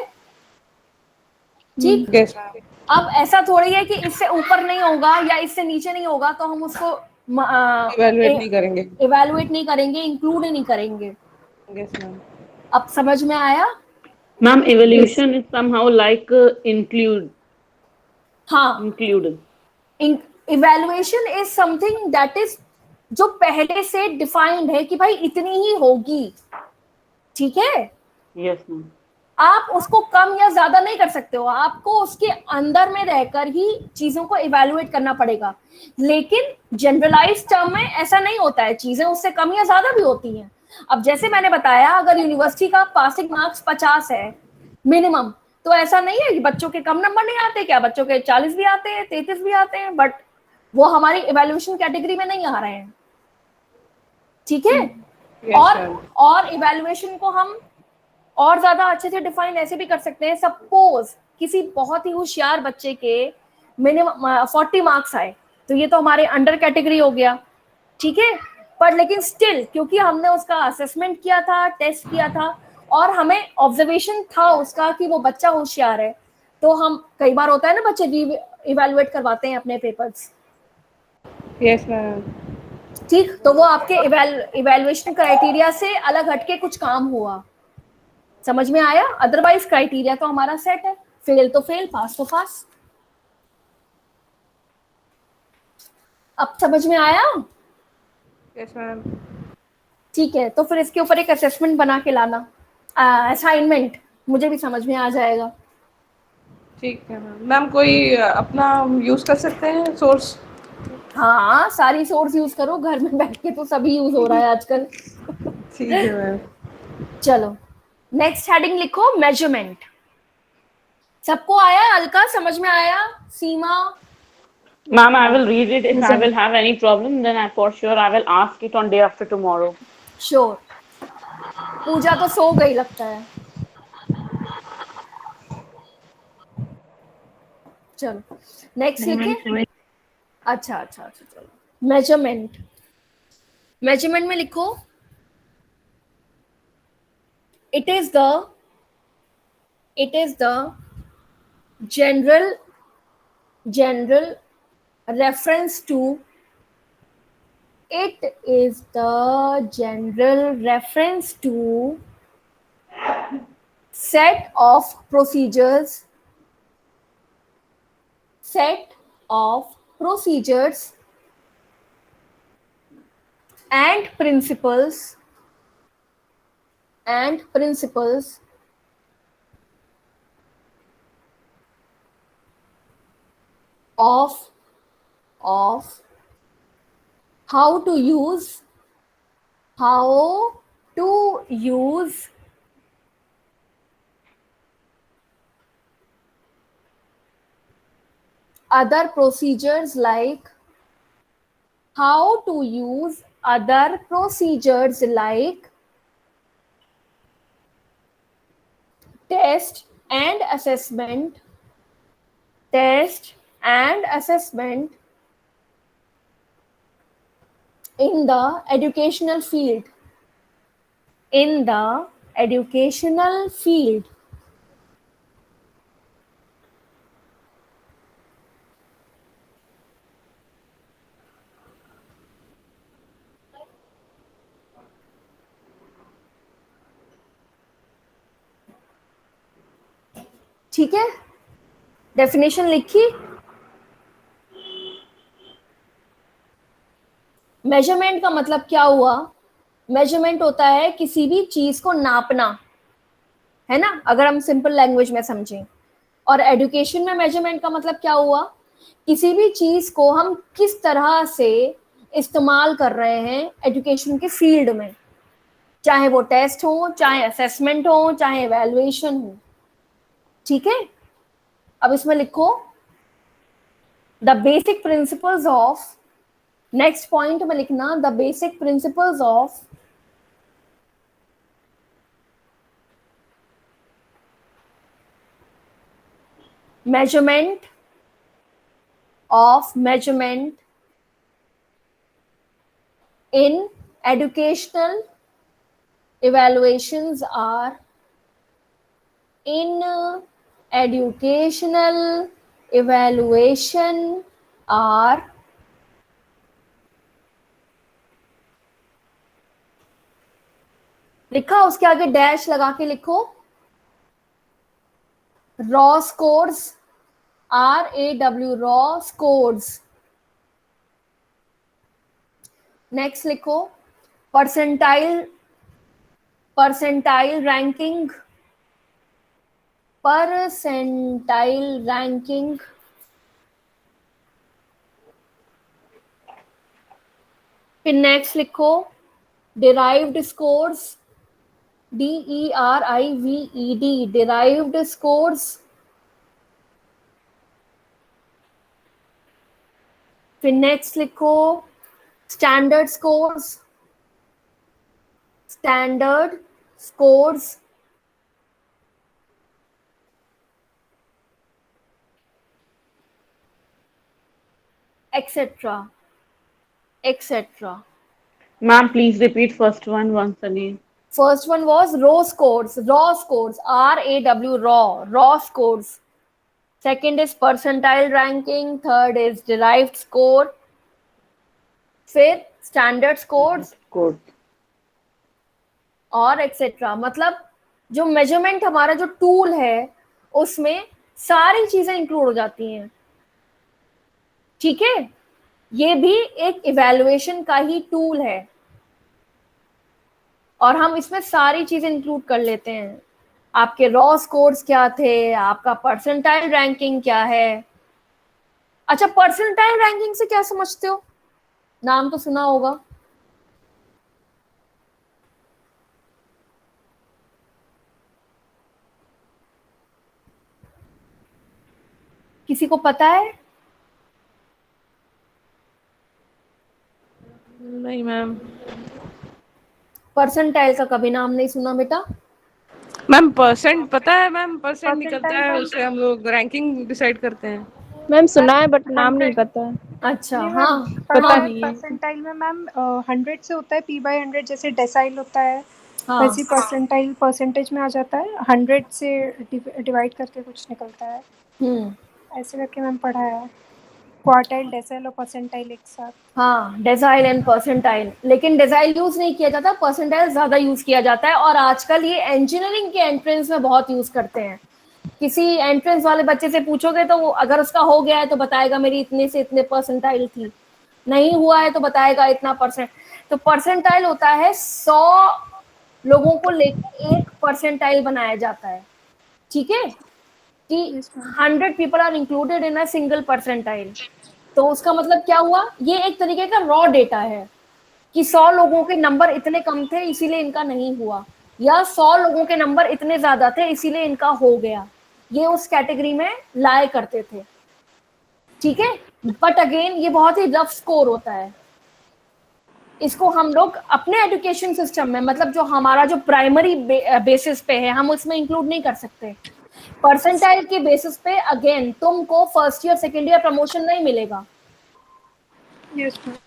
[SPEAKER 1] ठीक।
[SPEAKER 5] Yes ma'am.
[SPEAKER 1] अब ऐसा थोड़ी है कि इससे ऊपर नहीं होगा या इससे नीचे नहीं होगा तो हम उसको
[SPEAKER 5] इवैल्यूएट नहीं करेंगे।
[SPEAKER 1] इवैल्यूएट नहीं करेंगे, इंक्लूड ही नहीं करेंगे।
[SPEAKER 5] Yes ma'am.
[SPEAKER 1] अब समझ में आया?
[SPEAKER 3] Ma'am, evaluation is somehow like include.
[SPEAKER 1] हाँ, evaluation is something that is, जो पहले से डिफाइंड है कि भाई इतनी ही होगी, ठीक है।
[SPEAKER 3] Yes, ma'am.
[SPEAKER 1] आप उसको कम या ज्यादा नहीं कर सकते हो, आपको उसके अंदर में रहकर ही चीजों को इवैल्यूएट करना पड़ेगा। लेकिन जनरलाइज टर्म में ऐसा नहीं होता है, चीजें उससे कम या ज्यादा भी होती हैं। अब जैसे मैंने बताया, अगर यूनिवर्सिटी का पासिंग मार्क्स 50 है मिनिमम, तो ऐसा नहीं है कि बच्चों के कम नंबर नहीं आते, क्या बच्चों के 40 भी आते हैं, 33 भी आते हैं, बट वो हमारी इवैल्यूएशन कैटेगरी में नहीं आ रहे हैं, ठीक है। और इवैल्यूएशन को हम और ज्यादा अच्छे से डिफाइन ऐसे भी कर सकते हैं। सपोज किसी बहुत ही होशियार बच्चे के मिनिमम 40 मार्क्स आए, तो ये तो हमारे अंडर कैटेगरी हो गया, ठीक है। पर लेकिन स्टिल, क्योंकि हमने उसका असेसमेंट किया था, टेस्ट किया था, और हमें ऑब्जर्वेशन था उसका कि वो बच्चा होशियार है, तो हम, कई बार होता है ना, बच्चे इवैल्यूएट करवाते हैं अपने पेपर्स,
[SPEAKER 5] यस मैम।
[SPEAKER 1] ठीक। तो वो आपके इवैल्यूएशन क्राइटेरिया से अलग हटके कुछ काम हुआ, समझ में आया। अदरवाइज क्राइटेरिया तो हमारा सेट है, फेल तो फेल, पास तो पास। अब समझ में आया?
[SPEAKER 5] Yes ma'am.
[SPEAKER 1] ठीक है, तो फिर इसके ऊपर एक असेसमेंट बना के लाना, असाइनमेंट, मुझे भी समझ में आ जाएगा।
[SPEAKER 5] ठीक है मैम। मैम कोई अपना यूज कर सकते हैं सोर्स?
[SPEAKER 1] हाँ, सारी सोर्स यूज करो, घर में बैठ के तो सभी यूज हो रहा है आजकल।
[SPEAKER 5] ठीक है मैम।
[SPEAKER 1] चलो, नेक्स्ट हेडिंग लिखो, मेजरमेंट। सबको आया? अलका समझ में आया? सीमा?
[SPEAKER 3] Ma'am, I will read it. If I will have any problem, then for sure I will ask it on day after tomorrow.
[SPEAKER 1] Sure. Puja तो सो गई लगता है। चलो नेक्स्ट लिखे। अच्छा, चलो मेजरमेंट, मेजरमेंट में लिखो it is the general reference to, it is the general reference to set of procedures and principles of how to use other procedures like test and assessment in the educational field. ठीक है, definition लिखी। Measurement का मतलब क्या हुआ? Measurement होता है किसी भी चीज को नापना, है ना, अगर हम सिंपल लैंग्वेज में समझें। और एजुकेशन में मेजरमेंट का मतलब क्या हुआ? किसी भी चीज को हम किस तरह से इस्तेमाल कर रहे हैं एजुकेशन के फील्ड में, चाहे वो टेस्ट हो, चाहे असेसमेंट हो, चाहे इवैल्यूएशन हो। ठीक है, अब इसमें लिखो the basic principles of, next point में लिखना the basic principles of measurement in educational evaluations are लिखा, उसके आगे डैश लगा के लिखो raw scores, RAW, raw scores। Next लिखो परसेंटाइल रैंकिंग, फिर नेक्स्ट लिखो derived scores, DERIVED, derived scores। फिर नेक्स्ट लिखो standard scores, etc.
[SPEAKER 3] Ma'am, please repeat first one once again.
[SPEAKER 1] First one was raw scores, RAW, raw scores. Second is percentile ranking. Third is derived score. फिर standard scores
[SPEAKER 3] Good.
[SPEAKER 1] और etcetera. मतलब जो measurement हमारा जो tool है उसमें सारी चीजें इंक्लूड हो जाती हैं। ठीक है, ये भी एक इवैल्यूएशन का ही टूल है और हम इसमें सारी चीजें इंक्लूड कर लेते हैं। आपके रॉ स्कोर्स क्या थे, आपका परसेंटाइल रैंकिंग क्या है। अच्छा, परसेंटाइल रैंकिंग से क्या समझते हो? नाम तो सुना होगा। किसी को पता है?
[SPEAKER 5] नहीं मैम।
[SPEAKER 1] परसेंटाइल का कभी नाम नहीं सुना बेटा?
[SPEAKER 5] मैम परसेंट पता है मैम, परसेंट निकलता है, उससे हम लोग रैंकिंग डिसाइड करते हैं।
[SPEAKER 6] मैम सुना है बट नाम नहीं पता है।
[SPEAKER 1] अच्छा
[SPEAKER 8] नहीं
[SPEAKER 1] हाँ
[SPEAKER 8] मैम,
[SPEAKER 3] पता
[SPEAKER 1] हाँ
[SPEAKER 3] नहीं है।
[SPEAKER 8] परसेंटाइल में मैम 100 से होता है p/100, जैसे डेसाइल होता है
[SPEAKER 1] हाँ
[SPEAKER 8] वैसे परसेंटाइल परसेंटेज में आ जाता है, 100 से डिवाइड करके कुछ निकलता है, ऐसे करके मैम पढ़ा है। क्वार्टाइल, डेसाइल और परसेंटाइल एक साथ।
[SPEAKER 1] हाँ डेसाइल एंड परसेंटाइल, लेकिन डेसाइल यूज नहीं किया जाता, परसेंटाइल ज्यादा यूज किया जाता है। और आजकल ये इंजीनियरिंग के एंट्रेंस में बहुत यूज करते हैं। किसी एंट्रेंस वाले बच्चे से पूछोगे तो वो अगर उसका हो गया है तो बताएगा मेरी इतने से इतने परसेंटाइल थी, नहीं हुआ है तो बताएगा इतना परसेंट। तो परसेंटाइल होता है 100 लोगों को लेकर एक परसेंटाइल बनाया जाता है, ठीक है, कि
[SPEAKER 8] yes ma'am.
[SPEAKER 1] 100 people are included in a single percentile. तो उसका मतलब क्या हुआ, ये एक तरीके का रॉ डेटा है कि 100 लोगों के नंबर इतने कम थे इसीलिए इनका नहीं हुआ, या 100 लोगों के नंबर इतने ज्यादा थे इसीलिए इनका हो गया। ये उस कैटेगरी में लाए करते थे, ठीक है। बट अगेन ये बहुत ही रफ स्कोर होता है। इसको हम लोग अपने एजुकेशन सिस्टम में, मतलब जो हमारा जो प्राइमरी बेसिस पे है, हम उसमें इंक्लूड नहीं कर सकते। परसेंटाइल के बेसिस पे अगेन तुमको first year second year promotion नहीं मिलेगा,
[SPEAKER 8] यस मैम।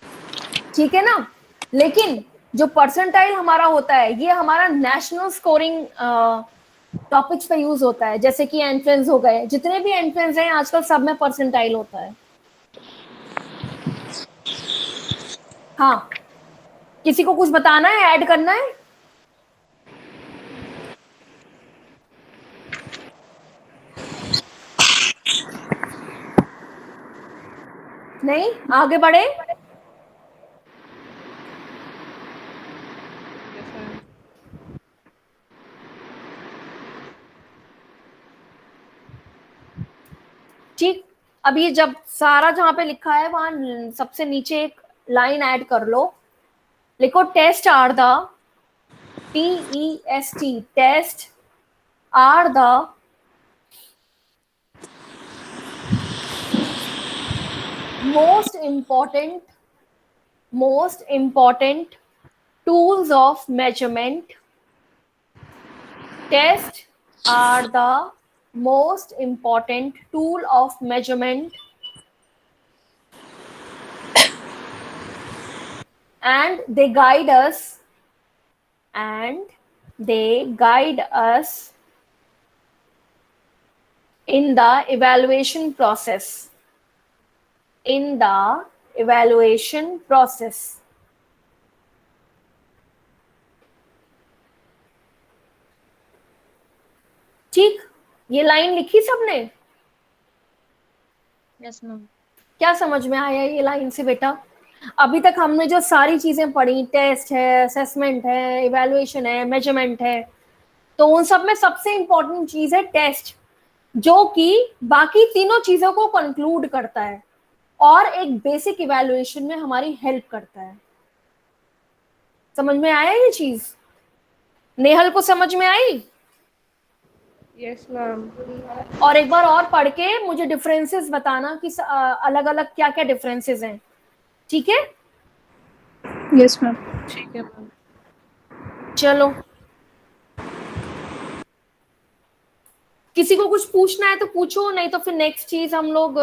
[SPEAKER 1] ठीक है ना। लेकिन जो परसेंटाइल हमारा होता है ये हमारा नेशनल स्कोरिंग टॉपिक्स पे यूज होता है, जैसे कि एंट्रेंस हो गए, जितने भी एंट्रेंस हैं आजकल सब में परसेंटाइल होता है। हाँ, किसी को कुछ बताना है, ऐड करना है? नहीं, आगे बढ़े।
[SPEAKER 5] Yes, ma'am.
[SPEAKER 1] ठीक, अब ये जब सारा जहां पे लिखा है वहां सबसे नीचे एक लाइन ऐड कर लो, लिखो test are the TEST, test are the most important tools of measurement. Tests are the most important tool of measurement, and they guide us in the evaluation process. ठीक, ये लाइन लिखी सबने?
[SPEAKER 2] Yes ma'am.
[SPEAKER 1] क्या समझ में आया ये line से बेटा? अभी तक हमने जो सारी चीजें पढ़ी, टेस्ट है, असेसमेंट है, इवैल्यूएशन है, मेजरमेंट है, तो उन सब में सबसे इंपॉर्टेंट चीज है टेस्ट, जो कि बाकी तीनों चीजों को कंक्लूड करता है और एक बेसिक इवैल्यूएशन में हमारी हेल्प करता है। समझ में आया ये चीज? नेहल को समझ में आई?
[SPEAKER 5] Yes, ma'am.
[SPEAKER 1] और एक बार और पढ़ के मुझे डिफरेंसेस बताना कि अलग अलग क्या क्या डिफरेंसेस हैं, ठीक है?
[SPEAKER 8] Yes ma'am.
[SPEAKER 5] ठीक है मैम।
[SPEAKER 1] चलो, किसी को कुछ पूछना है तो पूछो, नहीं तो फिर नेक्स्ट चीज हम लोग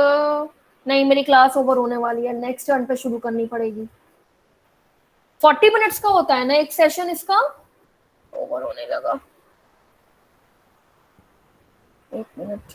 [SPEAKER 1] नहीं, मेरी क्लास ओवर होने वाली है, नेक्स्ट टर्न पे शुरू करनी पड़ेगी। 40 मिनट्स का होता है ना एक सेशन, इसका ओवर होने लगा। 1 मिनट।